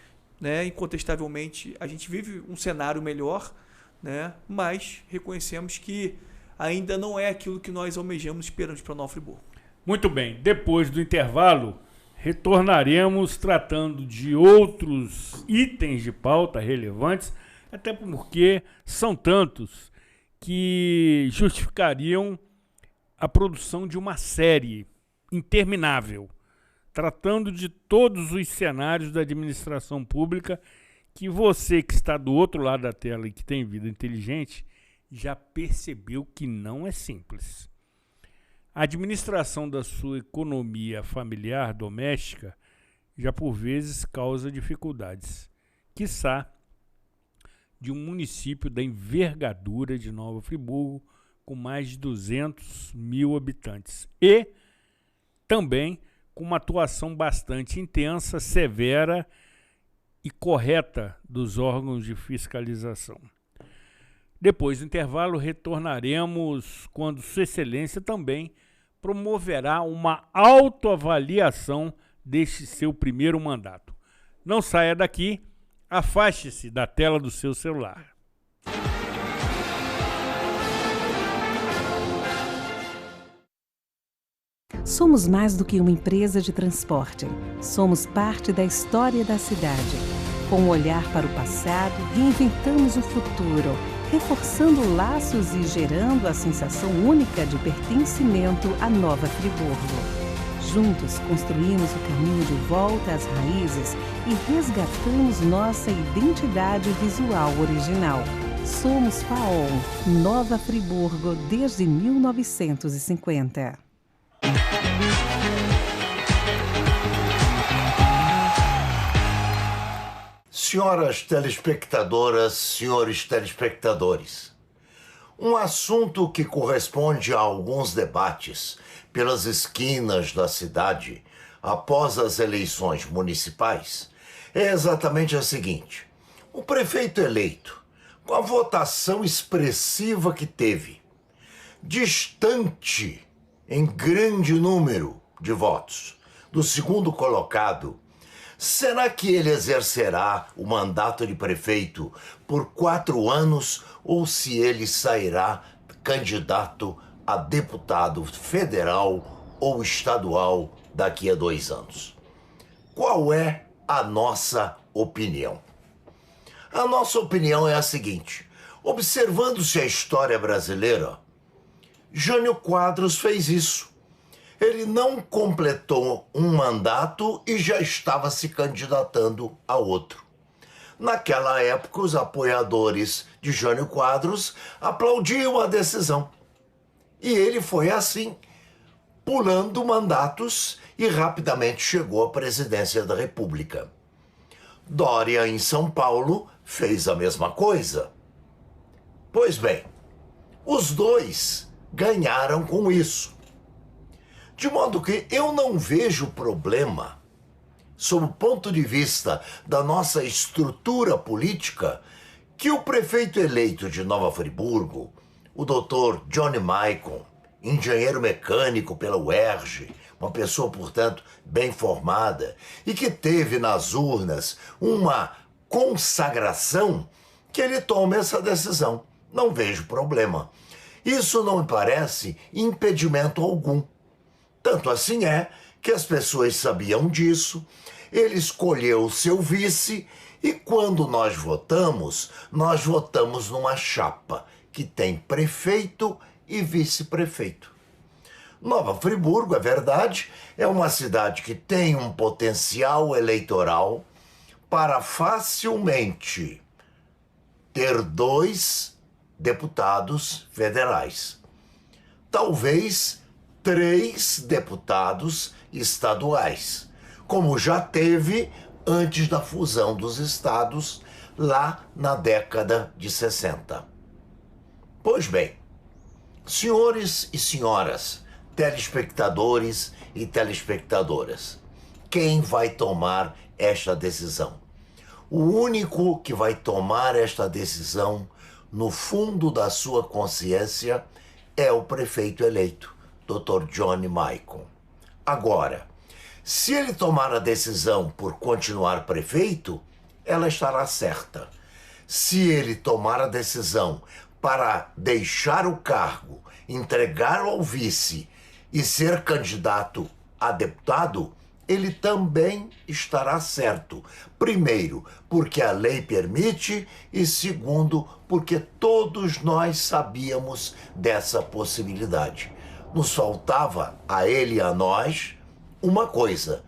né, incontestavelmente, a gente vive um cenário melhor, né? Mas reconhecemos que ainda não é aquilo que nós almejamos e esperamos para Nova Friburgo. Muito bem, depois do intervalo, retornaremos tratando de outros itens de pauta relevantes, até porque são tantos que justificariam a produção de uma série interminável tratando de todos os cenários da administração pública que você que está do outro lado da tela e que tem vida inteligente já percebeu que não é simples. A administração da sua economia familiar doméstica já por vezes causa dificuldades, quiçá de um município da envergadura de Nova Friburgo, com mais de 200 mil habitantes, e também com uma atuação bastante intensa, severa e correta dos órgãos de fiscalização. Depois do intervalo, retornaremos quando Sua Excelência também promoverá uma autoavaliação deste seu primeiro mandato. Não saia daqui, afaste-se da tela do seu celular. Somos mais do que uma empresa de transporte. Somos parte da história da cidade. Com um olhar para o passado, reinventamos o futuro, reforçando laços e gerando a sensação única de pertencimento à Nova Friburgo. Juntos construímos o caminho de volta às raízes e resgatamos nossa identidade visual original. Somos FAOL, Nova Friburgo, desde 1950. Senhoras telespectadoras, senhores telespectadores, um assunto que corresponde a alguns debates pelas esquinas da cidade após as eleições municipais é exatamente a seguinte: o prefeito eleito, com a votação expressiva que teve, distante em grande número de votos do segundo colocado, será que ele exercerá o mandato de prefeito por 4 anos ou se ele sairá candidato a deputado federal ou estadual daqui a 2 anos? Qual é a nossa opinião? A nossa opinião é a seguinte: observando-se a história brasileira, Jânio Quadros fez isso. Ele não completou um mandato e já estava se candidatando a outro. Naquela época, os apoiadores de Jânio Quadros aplaudiam a decisão. E ele foi assim, pulando mandatos e rapidamente chegou à presidência da República. Dória, em São Paulo, fez a mesma coisa. Pois bem, os dois ganharam com isso. De modo que eu não vejo problema, sob o ponto de vista da nossa estrutura política, que o prefeito eleito de Nova Friburgo, o Dr. Johnny Maicon, engenheiro mecânico pela UERJ, uma pessoa, portanto, bem formada, e que teve nas urnas uma consagração, que ele tome essa decisão. Não vejo problema. Isso não me parece impedimento algum. Tanto assim é que as pessoas sabiam disso, ele escolheu o seu vice e quando nós votamos numa chapa que tem prefeito e vice-prefeito. Nova Friburgo, é verdade, é uma cidade que tem um potencial eleitoral para facilmente ter 2 deputados federais. Talvez 3 deputados estaduais, como já teve antes da fusão dos estados lá na década de 60. Pois bem, senhores e senhoras, telespectadores e telespectadoras, quem vai tomar esta decisão? O único que vai tomar esta decisão, no fundo da sua consciência, é o prefeito eleito, Dr. Johnny Maicon. Agora, se ele tomar a decisão por continuar prefeito, ela estará certa. Se ele tomar a decisão para deixar o cargo, entregar ao vice e ser candidato a deputado, ele também estará certo. Primeiro, porque a lei permite, e segundo, porque todos nós sabíamos dessa possibilidade. Nos faltava, a ele e a nós, uma coisa: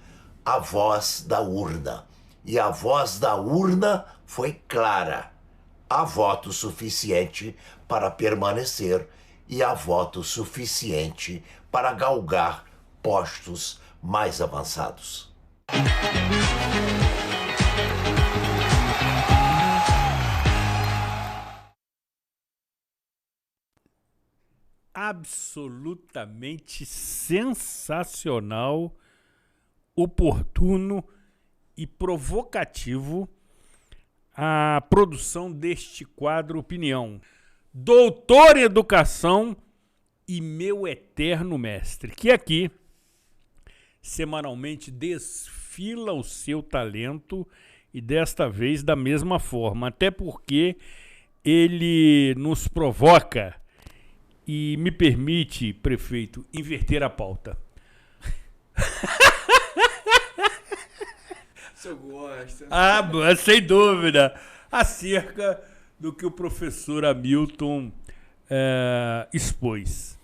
a voz da urna. E a voz da urna foi clara. Há voto suficiente para permanecer e há voto suficiente para galgar postos mais avançados. Absolutamente sensacional, oportuno e provocativo a produção deste quadro Opinião. Doutor em Educação e meu eterno mestre, que aqui semanalmente desfila o seu talento e desta vez da mesma forma, até porque ele nos provoca e me permite, prefeito, inverter a pauta. O senhor gosta. Sem dúvida. Acerca do que o professor Hamilton expôs.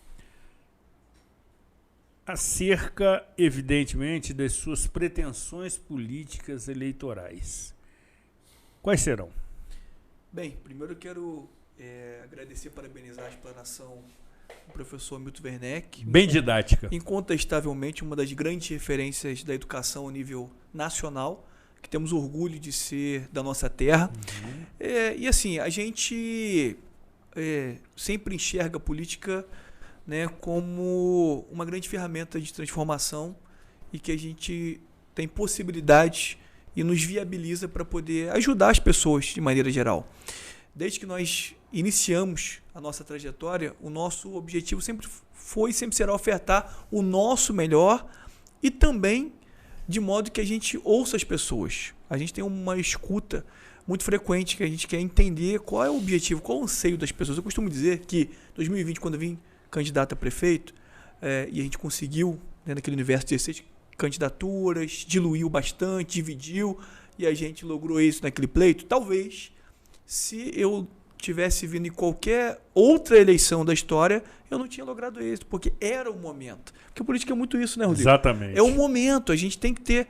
Acerca, evidentemente, das suas pretensões políticas eleitorais. Quais serão? Bem, primeiro eu quero agradecer e parabenizar a explanação do professor Hamilton Werneck. Bem didática. Incontestavelmente uma das grandes referências da educação a nível nacional, que temos orgulho de ser da nossa terra. Uhum. E assim, a gente sempre enxerga a política, né, como uma grande ferramenta de transformação e que a gente tem possibilidades e nos viabiliza para poder ajudar as pessoas de maneira geral. Desde que nós iniciamos a nossa trajetória, o nosso objetivo sempre foi e sempre será ofertar o nosso melhor e também de modo que a gente ouça as pessoas. A gente tem uma escuta muito frequente, que a gente quer entender qual é o objetivo, qual é o anseio das pessoas. Eu costumo dizer que em 2020, quando eu vim candidato a prefeito, e a gente conseguiu, né, naquele universo de 16 candidaturas, diluiu bastante, dividiu, e a gente logrou isso naquele pleito. Talvez, se eu tivesse vindo em qualquer outra eleição da história, eu não tinha logrado êxito, porque era o momento. Porque a política é muito isso, né, Rodrigo? Exatamente. É o momento, a gente tem que ter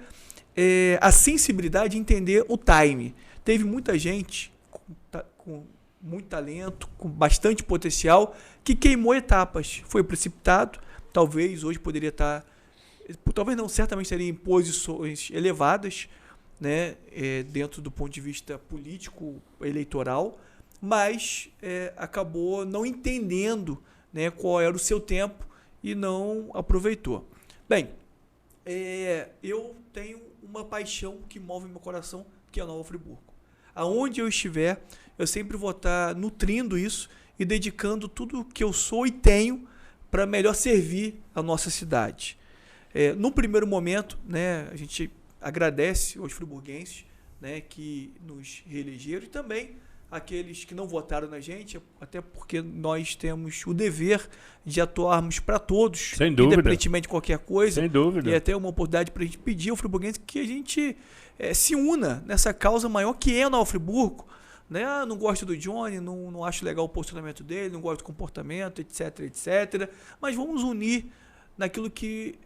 a sensibilidade de entender o time. Teve muita gente com muito talento, com bastante potencial, que queimou etapas, foi precipitado, talvez hoje poderia estar, talvez não, certamente estaria em posições elevadas, né, dentro do ponto de vista político, eleitoral, mas acabou não entendendo, né, qual era o seu tempo e não aproveitou. Bem, eu tenho uma paixão que move meu coração, que é Nova Friburgo. Aonde eu estiver, eu sempre vou estar nutrindo isso e dedicando tudo que eu sou e tenho para melhor servir a nossa cidade. No primeiro momento, né, a gente agradece aos friburguenses, né, que nos reelegeram e também aqueles que não votaram na gente, até porque nós temos o dever de atuarmos para todos, sem dúvida, independentemente de qualquer coisa. Sem dúvida. E até uma oportunidade para a gente pedir ao friburguense que a gente se una nessa causa maior que é o Nova Friburgo. Né? Não gosto do Johnny, não acho legal o posicionamento dele, não gosto do comportamento, etc, etc. Mas vamos unir naquilo que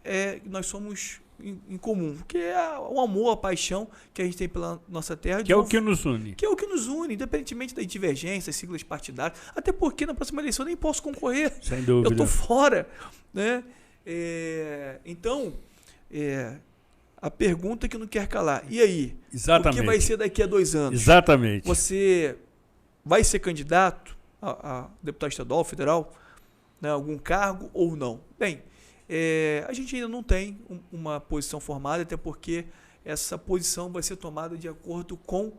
nós somos em comum, que é o amor, a paixão que a gente tem pela nossa terra. Que é o que nos une. Que é o que nos une, independentemente das divergências, siglas partidárias, até porque na próxima eleição eu nem posso concorrer. Sem dúvida. Eu estou fora. Né? Então, a pergunta que não quer calar. E aí? Exatamente. O que vai ser daqui a 2 anos? Exatamente. Você vai ser candidato a deputado estadual, federal, né, algum cargo ou não? Bem, a gente ainda não tem uma posição formada, até porque essa posição vai ser tomada de acordo com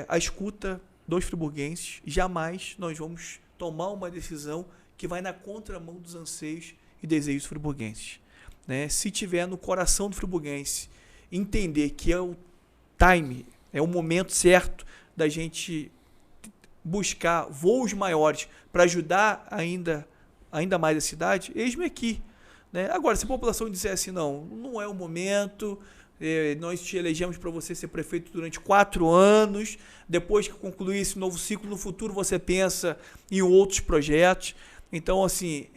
a escuta dos friburguenses. Jamais nós vamos tomar uma decisão que vai na contramão dos anseios e desejos friburguenses. Né? Se tiver no coração do friburguense entender que é o time, é o momento certo da gente buscar voos maiores para ajudar ainda mais a cidade, eis-me aqui. Né? Agora, se a população disser assim, não é o momento, nós te elegemos para você ser prefeito durante 4 anos, depois que concluir esse novo ciclo, no futuro você pensa em outros projetos. Então, assim,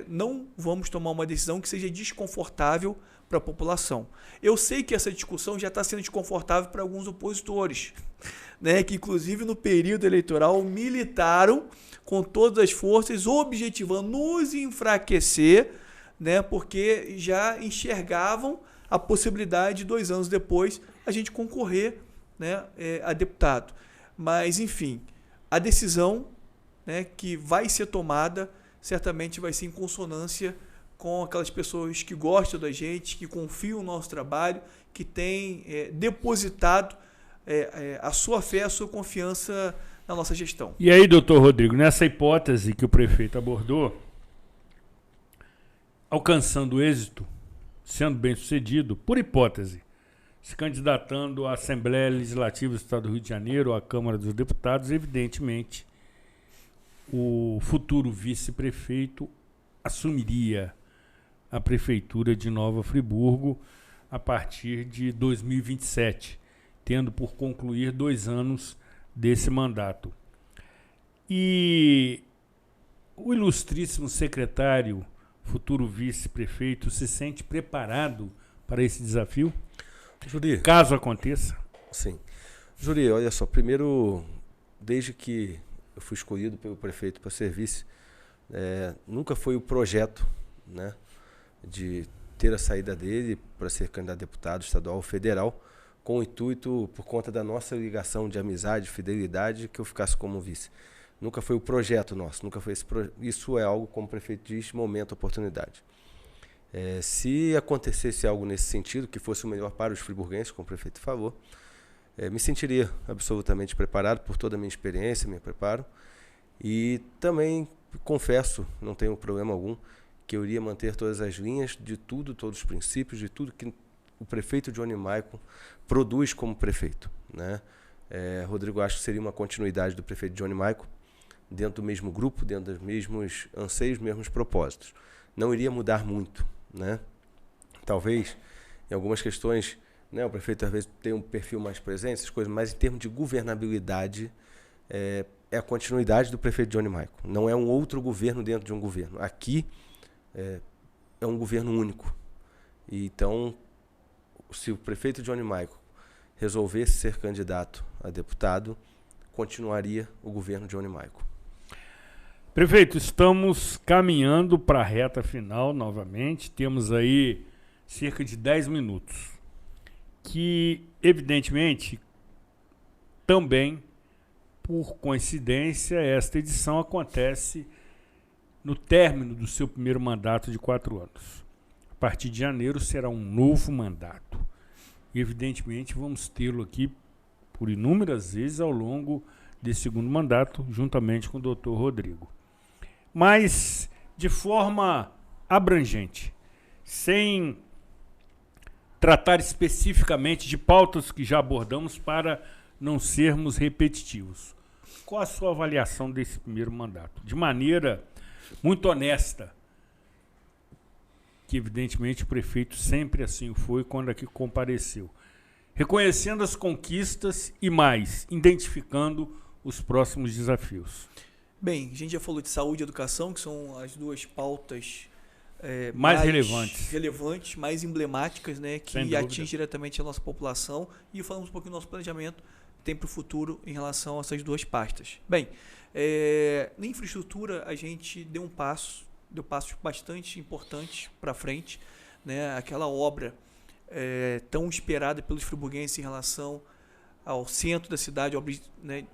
não vamos tomar uma decisão que seja desconfortável para a população. Eu sei que essa discussão já está sendo desconfortável para alguns opositores, né, que inclusive no período eleitoral militaram com todas as forças, objetivando nos enfraquecer, né, porque já enxergavam a possibilidade de 2 anos depois a gente concorrer, né, a deputado. Mas, enfim, a decisão, né, que vai ser tomada certamente vai ser em consonância com aquelas pessoas que gostam da gente, que confiam no nosso trabalho, que têm depositado a sua fé, a sua confiança na nossa gestão. E aí, doutor Rodrigo, nessa hipótese que o prefeito abordou, alcançando êxito, sendo bem sucedido, por hipótese, se candidatando à Assembleia Legislativa do Estado do Rio de Janeiro, à Câmara dos Deputados, evidentemente, o futuro vice-prefeito assumiria a prefeitura de Nova Friburgo a partir de 2027, tendo por concluir 2 anos desse mandato. E o ilustríssimo secretário, futuro vice-prefeito, se sente preparado para esse desafio? Juri, Caso aconteça? sim. Juri, olha só, primeiro, desde que eu fui escolhido pelo prefeito para ser vice, nunca foi o projeto, né, de ter a saída dele para ser candidato a deputado estadual ou federal, com o intuito, por conta da nossa ligação de amizade, fidelidade, que eu ficasse como vice. Nunca foi o projeto nosso, nunca foi isso é algo, como o prefeito diz, momento, oportunidade. Se acontecesse algo nesse sentido, que fosse o melhor para os friburguenses, como o prefeito falou, me sentiria absolutamente preparado por toda a minha experiência, meu preparo. E também confesso, não tenho problema algum, que eu iria manter todas as linhas de tudo, todos os princípios, de tudo que o prefeito Johnny Maicon produz como prefeito, né? Rodrigo, acho que seria uma continuidade do prefeito Johnny Maicon, dentro do mesmo grupo, dentro dos mesmos anseios, mesmos propósitos. Não iria mudar muito, né? Talvez, em algumas questões, né, o prefeito às vezes tem um perfil mais presente, essas coisas, mas em termos de governabilidade, é a continuidade do prefeito Johnny Maicon. Não é um outro governo dentro de um governo. Aqui é um governo único. E então, se o prefeito Johnny Maicon resolvesse ser candidato a deputado, continuaria o governo Johnny Maicon. Prefeito, estamos caminhando para a reta final novamente. Temos aí cerca de 10 minutos. Que, evidentemente, também, por coincidência, esta edição acontece no término do seu primeiro mandato de 4 anos. A partir de janeiro será um novo mandato. E, evidentemente, vamos tê-lo aqui por inúmeras vezes ao longo desse segundo mandato, juntamente com o doutor Rodrigo. Mas de forma abrangente, sem tratar especificamente de pautas que já abordamos para não sermos repetitivos. Qual a sua avaliação desse primeiro mandato? De maneira muito honesta, que evidentemente o prefeito sempre assim foi quando aqui compareceu. Reconhecendo as conquistas e mais, identificando os próximos desafios. Bem, a gente já falou de saúde e educação, que são as duas pautas mais relevantes, mais emblemáticas, né, que atingem diretamente a nossa população. E falamos um pouquinho do nosso planejamento que tem para o futuro em relação a essas duas pastas. Bem, na infraestrutura a gente deu passos bastante importantes para frente, né, aquela obra tão esperada pelos friburguenses em relação ao centro da cidade, né,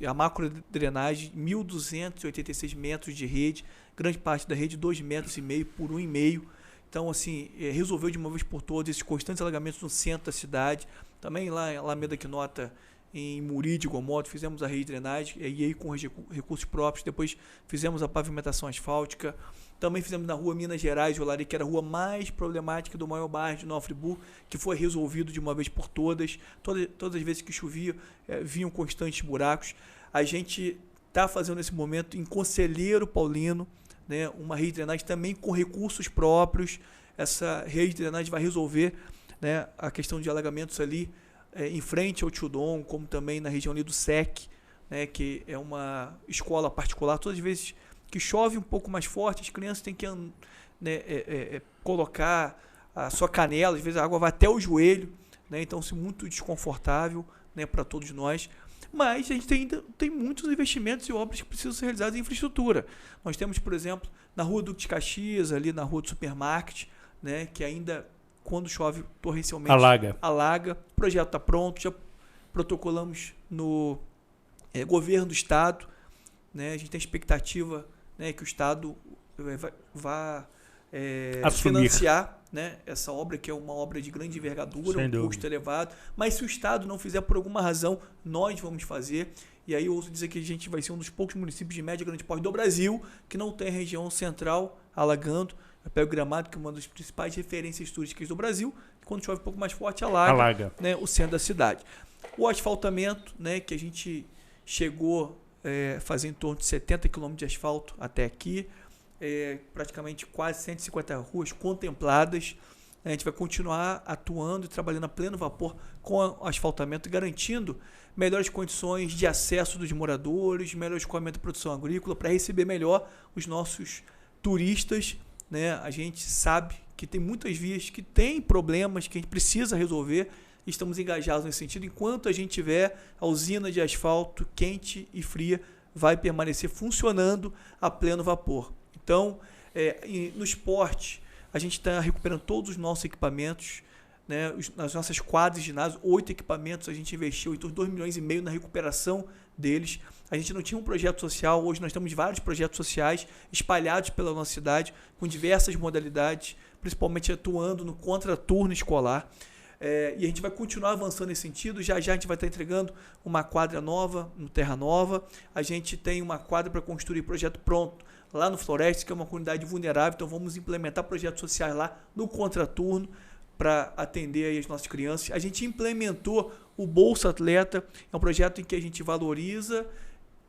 a macrodrenagem, 1.286 metros de rede, grande parte da rede 2,5 metros por 1,5. Então, assim, resolveu de uma vez por todas esses constantes alagamentos no centro da cidade. Também lá em Alameda Quinota, em Muri de Gomoto, fizemos a rede de drenagem, e aí com recursos próprios. Depois fizemos a pavimentação asfáltica. Também fizemos na rua Minas Gerais, Olari, que era a rua mais problemática do maior bairro de Nova Friburgo, que foi resolvido de uma vez por todas. Todas as vezes que chovia, vinham constantes buracos. A gente está fazendo nesse momento em Conselheiro Paulino, né, uma rede de drenagem também com recursos próprios. Essa rede de drenagem vai resolver, né, a questão de alagamentos ali em frente ao Tildon, como também na região ali do SEC, né, que é uma escola particular. Todas as vezes que chove um pouco mais forte, as crianças têm que colocar a sua canela, às vezes a água vai até o joelho, né? Então, assim, muito desconfortável, né, para todos nós. Mas a gente ainda tem muitos investimentos e obras que precisam ser realizadas em infraestrutura. Nós temos, por exemplo, na Rua Duque de Caxias, ali na Rua do Supermarket, né, que ainda, quando chove torrencialmente, alaga. O projeto está pronto, já protocolamos no governo do Estado, né? A gente tem expectativa, né, que o Estado vá financiar, né, essa obra, que é uma obra de grande envergadura, um custo elevado, mas se o Estado não fizer por alguma razão, nós vamos fazer. E aí eu ouso dizer que a gente vai ser um dos poucos municípios de média e grande porte do Brasil que não tem a região central alagando. Eu pego Gramado, que é uma das principais referências turísticas do Brasil, que quando chove um pouco mais forte alaga. Né, o centro da cidade. O asfaltamento, né, que a gente chegou a fazer em torno de 70 km de asfalto até aqui, praticamente quase 150 ruas contempladas. A gente vai continuar atuando e trabalhando a pleno vapor com o asfaltamento, garantindo melhores condições de acesso dos moradores, melhor escoamento da produção agrícola, para receber melhor os nossos turistas, né? A gente sabe que tem muitas vias que têm problemas que a gente precisa resolver. Estamos engajados nesse sentido. Enquanto a gente tiver a usina de asfalto quente e fria, vai permanecer funcionando a pleno vapor. Então, no esporte, a gente está recuperando todos os nossos equipamentos, né? Nas nossas quadras de ginásio, 8 equipamentos, a gente investiu em torno de 2,5 milhões na recuperação deles. A gente não tinha um projeto social, hoje nós temos vários projetos sociais espalhados pela nossa cidade, com diversas modalidades, principalmente atuando no contraturno escolar. E a gente vai continuar avançando nesse sentido. Já a gente vai estar entregando uma quadra nova no Terra Nova. A gente tem uma quadra para construir projeto pronto lá no Floresta, que é uma comunidade vulnerável. Então vamos implementar projetos sociais lá no contraturno para atender aí as nossas crianças. A gente implementou o Bolsa Atleta, é um projeto em que a gente valoriza,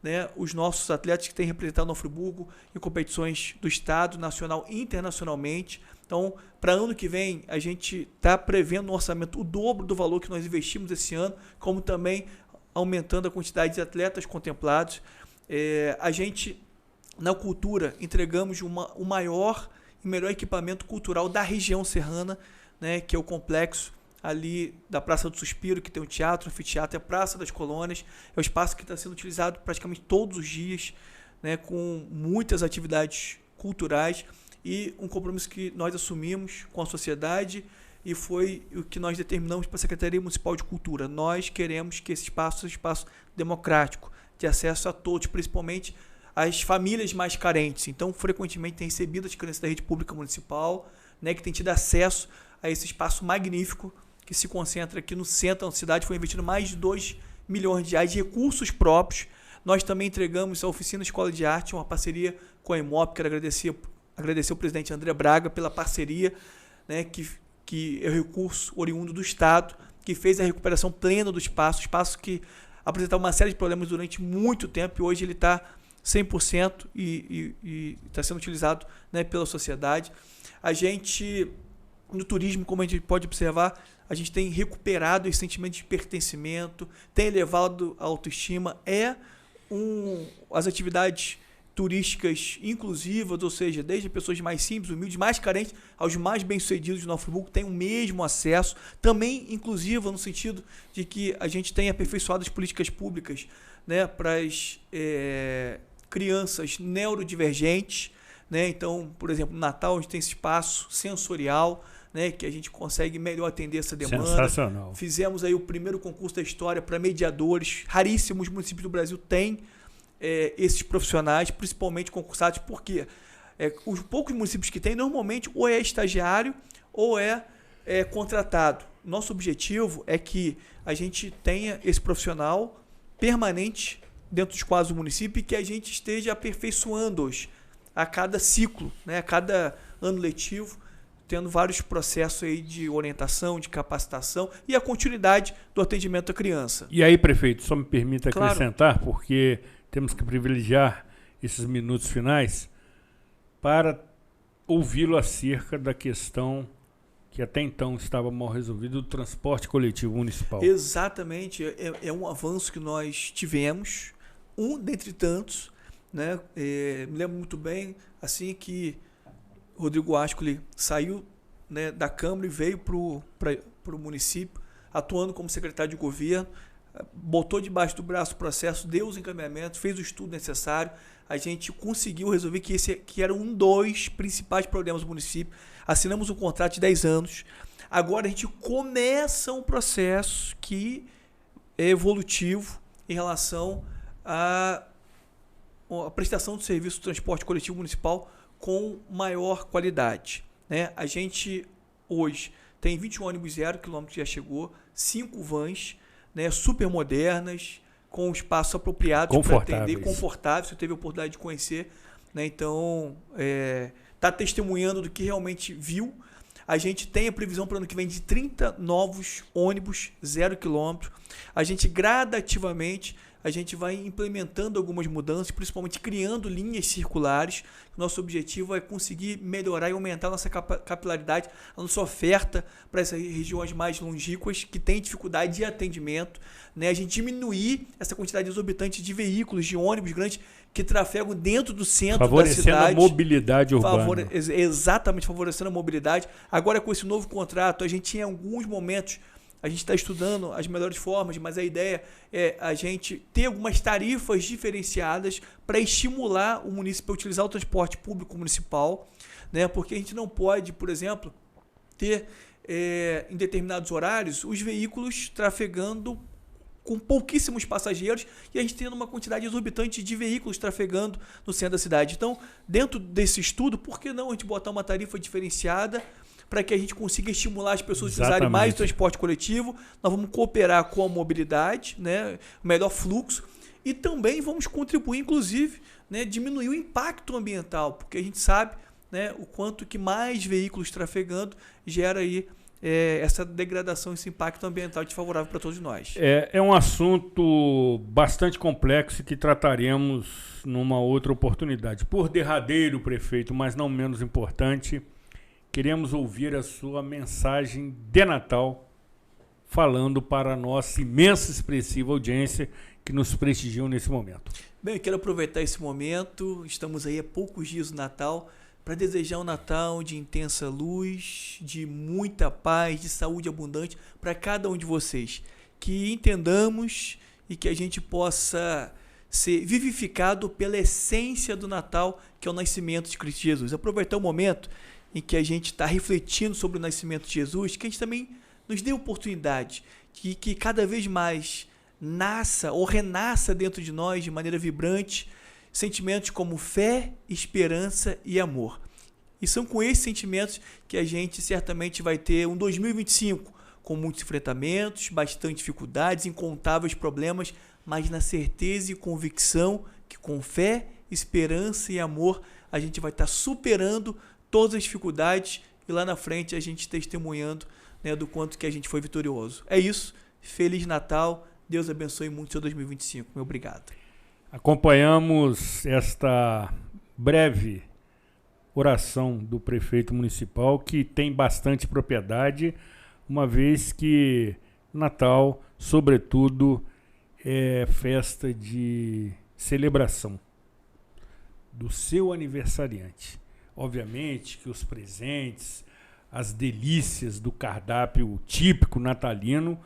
né, os nossos atletas que têm representado Nova Friburgo em competições do Estado, nacional e internacionalmente. Então, para ano que vem, a gente está prevendo no orçamento o dobro do valor que nós investimos esse ano, como também aumentando a quantidade de atletas contemplados. A gente, na cultura, entregamos o maior e melhor equipamento cultural da região serrana, né, que é o complexo ali da Praça do Suspiro, que tem o teatro, o anfiteatro, é a Praça das Colônias. É um espaço que está sendo utilizado praticamente todos os dias, né, com muitas atividades culturais. E um compromisso que nós assumimos com a sociedade e foi o que nós determinamos para a Secretaria Municipal de Cultura. Nós queremos que esse espaço seja um espaço democrático, de acesso a todos, principalmente as famílias mais carentes. Então, frequentemente tem recebido as crianças da rede pública municipal, né, que tem tido acesso a esse espaço magnífico que se concentra aqui no centro da cidade. Foi investido mais de 2 milhões de reais de recursos próprios. Nós também entregamos a Oficina Escola de Arte, uma parceria com a Imop. Quero agradecer o presidente André Braga pela parceria, né, que é o recurso oriundo do Estado, que fez a recuperação plena do espaço que apresentava uma série de problemas durante muito tempo e hoje ele está 100% e está sendo utilizado, né, pela sociedade. A gente, no turismo, como a gente pode observar, a gente tem recuperado esse sentimento de pertencimento, tem elevado a autoestima, as atividades turísticas inclusivas, ou seja, desde pessoas mais simples, humildes, mais carentes, aos mais bem-sucedidos de Nova Friburgo, têm o mesmo acesso, também inclusiva no sentido de que a gente tem aperfeiçoado as políticas públicas, né, para as crianças neurodivergentes, né? Então, por exemplo, no Natal a gente tem esse espaço sensorial, né, que a gente consegue melhor atender essa demanda. Sensacional. Fizemos aí o primeiro concurso da história para mediadores. Raríssimos municípios do Brasil têm esses profissionais, principalmente concursados, porque os poucos municípios que têm, normalmente, ou é estagiário ou é contratado. Nosso objetivo é que a gente tenha esse profissional permanente dentro dos quadros do município e que a gente esteja aperfeiçoando-os a cada ciclo, né, a cada ano letivo, tendo vários processos aí de orientação, de capacitação e a continuidade do atendimento à criança. E aí, prefeito, só me permita Claro. acrescentar, porque temos que privilegiar esses minutos finais para ouvi-lo acerca da questão que até então estava mal resolvida, do transporte coletivo municipal. Exatamente, é um avanço que nós tivemos, um dentre tantos, né? Me lembro muito bem, assim que Rodrigo Ascoli saiu né, da Câmara e veio para o município, atuando como secretário de governo, botou debaixo do braço o processo, deu os encaminhamentos, fez o estudo necessário, a gente conseguiu resolver que era um dos principais problemas do município, assinamos um contrato de 10 anos, agora a gente começa um processo que é evolutivo em relação à prestação do serviço de transporte coletivo municipal com maior qualidade, né? A gente hoje tem 21 ônibus 0 km que já chegou, 5 vans, né, super modernas, com espaço apropriado para atender, confortável, você teve a oportunidade de conhecer, né? Então, está testemunhando do que realmente viu. A gente tem a previsão para o ano que vem de 30 novos ônibus 0 km. A gente gradativamente vai implementando algumas mudanças, principalmente criando linhas circulares. Nosso objetivo é conseguir melhorar e aumentar a nossa capilaridade, a nossa oferta para essas regiões mais longínquas que têm dificuldade de atendimento, né? A gente diminuir essa quantidade exorbitante de veículos, de ônibus grandes que trafegam dentro do centro da cidade. Favorecendo a mobilidade urbana. Exatamente, favorecendo a mobilidade. Agora, com esse novo contrato, a gente em alguns momentos, a gente está estudando as melhores formas, mas a ideia é a gente ter algumas tarifas diferenciadas para estimular o município a utilizar o transporte público municipal, né? Porque a gente não pode, por exemplo, ter em determinados horários os veículos trafegando com pouquíssimos passageiros e a gente tendo uma quantidade exorbitante de veículos trafegando no centro da cidade. Então, dentro desse estudo, por que não a gente botar uma tarifa diferenciada para que a gente consiga estimular as pessoas a utilizarem mais o transporte coletivo? Nós vamos cooperar com a mobilidade, né, o melhor fluxo, e também vamos contribuir, inclusive, né, diminuir o impacto ambiental, porque a gente sabe, né, o quanto que mais veículos trafegando gera aí essa degradação, esse impacto ambiental desfavorável para todos nós. É um assunto bastante complexo que trataremos numa outra oportunidade. Por derradeiro, prefeito, mas não menos importante, queremos ouvir a sua mensagem de Natal, falando para a nossa imensa, expressiva audiência que nos prestigiam nesse momento. Bem, eu quero aproveitar esse momento, estamos aí a poucos dias do Natal, para desejar um Natal de intensa luz, de muita paz, de saúde abundante para cada um de vocês. Que entendamos e que a gente possa ser vivificado pela essência do Natal, que é o nascimento de Cristo Jesus. Aproveitar o momento em que a gente está refletindo sobre o nascimento de Jesus, que a gente também nos dê oportunidade que cada vez mais nasça ou renasça dentro de nós de maneira vibrante sentimentos como fé, esperança e amor. E são com esses sentimentos que a gente certamente vai ter um 2025 com muitos enfrentamentos, bastante dificuldades, incontáveis problemas, mas na certeza e convicção que com fé, esperança e amor a gente vai estar superando todas as dificuldades e lá na frente a gente testemunhando, né, do quanto que a gente foi vitorioso. É isso. Feliz Natal. Deus abençoe muito o seu 2025. Meu obrigado. Acompanhamos esta breve oração do prefeito municipal, que tem bastante propriedade, uma vez que Natal, sobretudo, é festa de celebração do seu aniversariante. Obviamente que os presentes, as delícias do cardápio típico natalino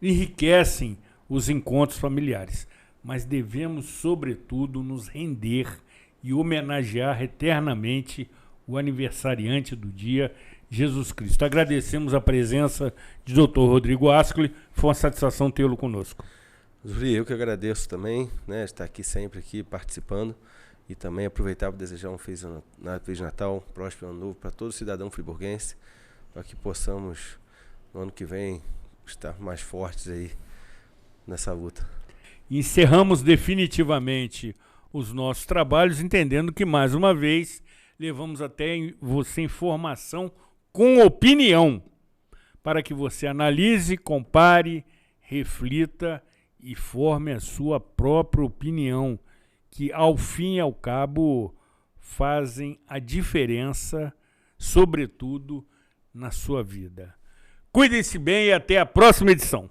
enriquecem os encontros familiares, mas devemos, sobretudo, nos render e homenagear eternamente o aniversariante do dia, Jesus Cristo. Agradecemos a presença de Dr. Rodrigo Ascoli, foi uma satisfação tê-lo conosco. Zuri, eu que agradeço também, né, estar aqui sempre aqui participando e também aproveitar para desejar um Feliz Natal, próspero Ano Novo para todo cidadão friburguense, para que possamos, no ano que vem, estar mais fortes aí nessa luta. Encerramos definitivamente os nossos trabalhos, entendendo que, mais uma vez, levamos até você informação com opinião, para que você analise, compare, reflita e forme a sua própria opinião, que, ao fim e ao cabo, fazem a diferença, sobretudo, na sua vida. Cuidem-se bem e até a próxima edição.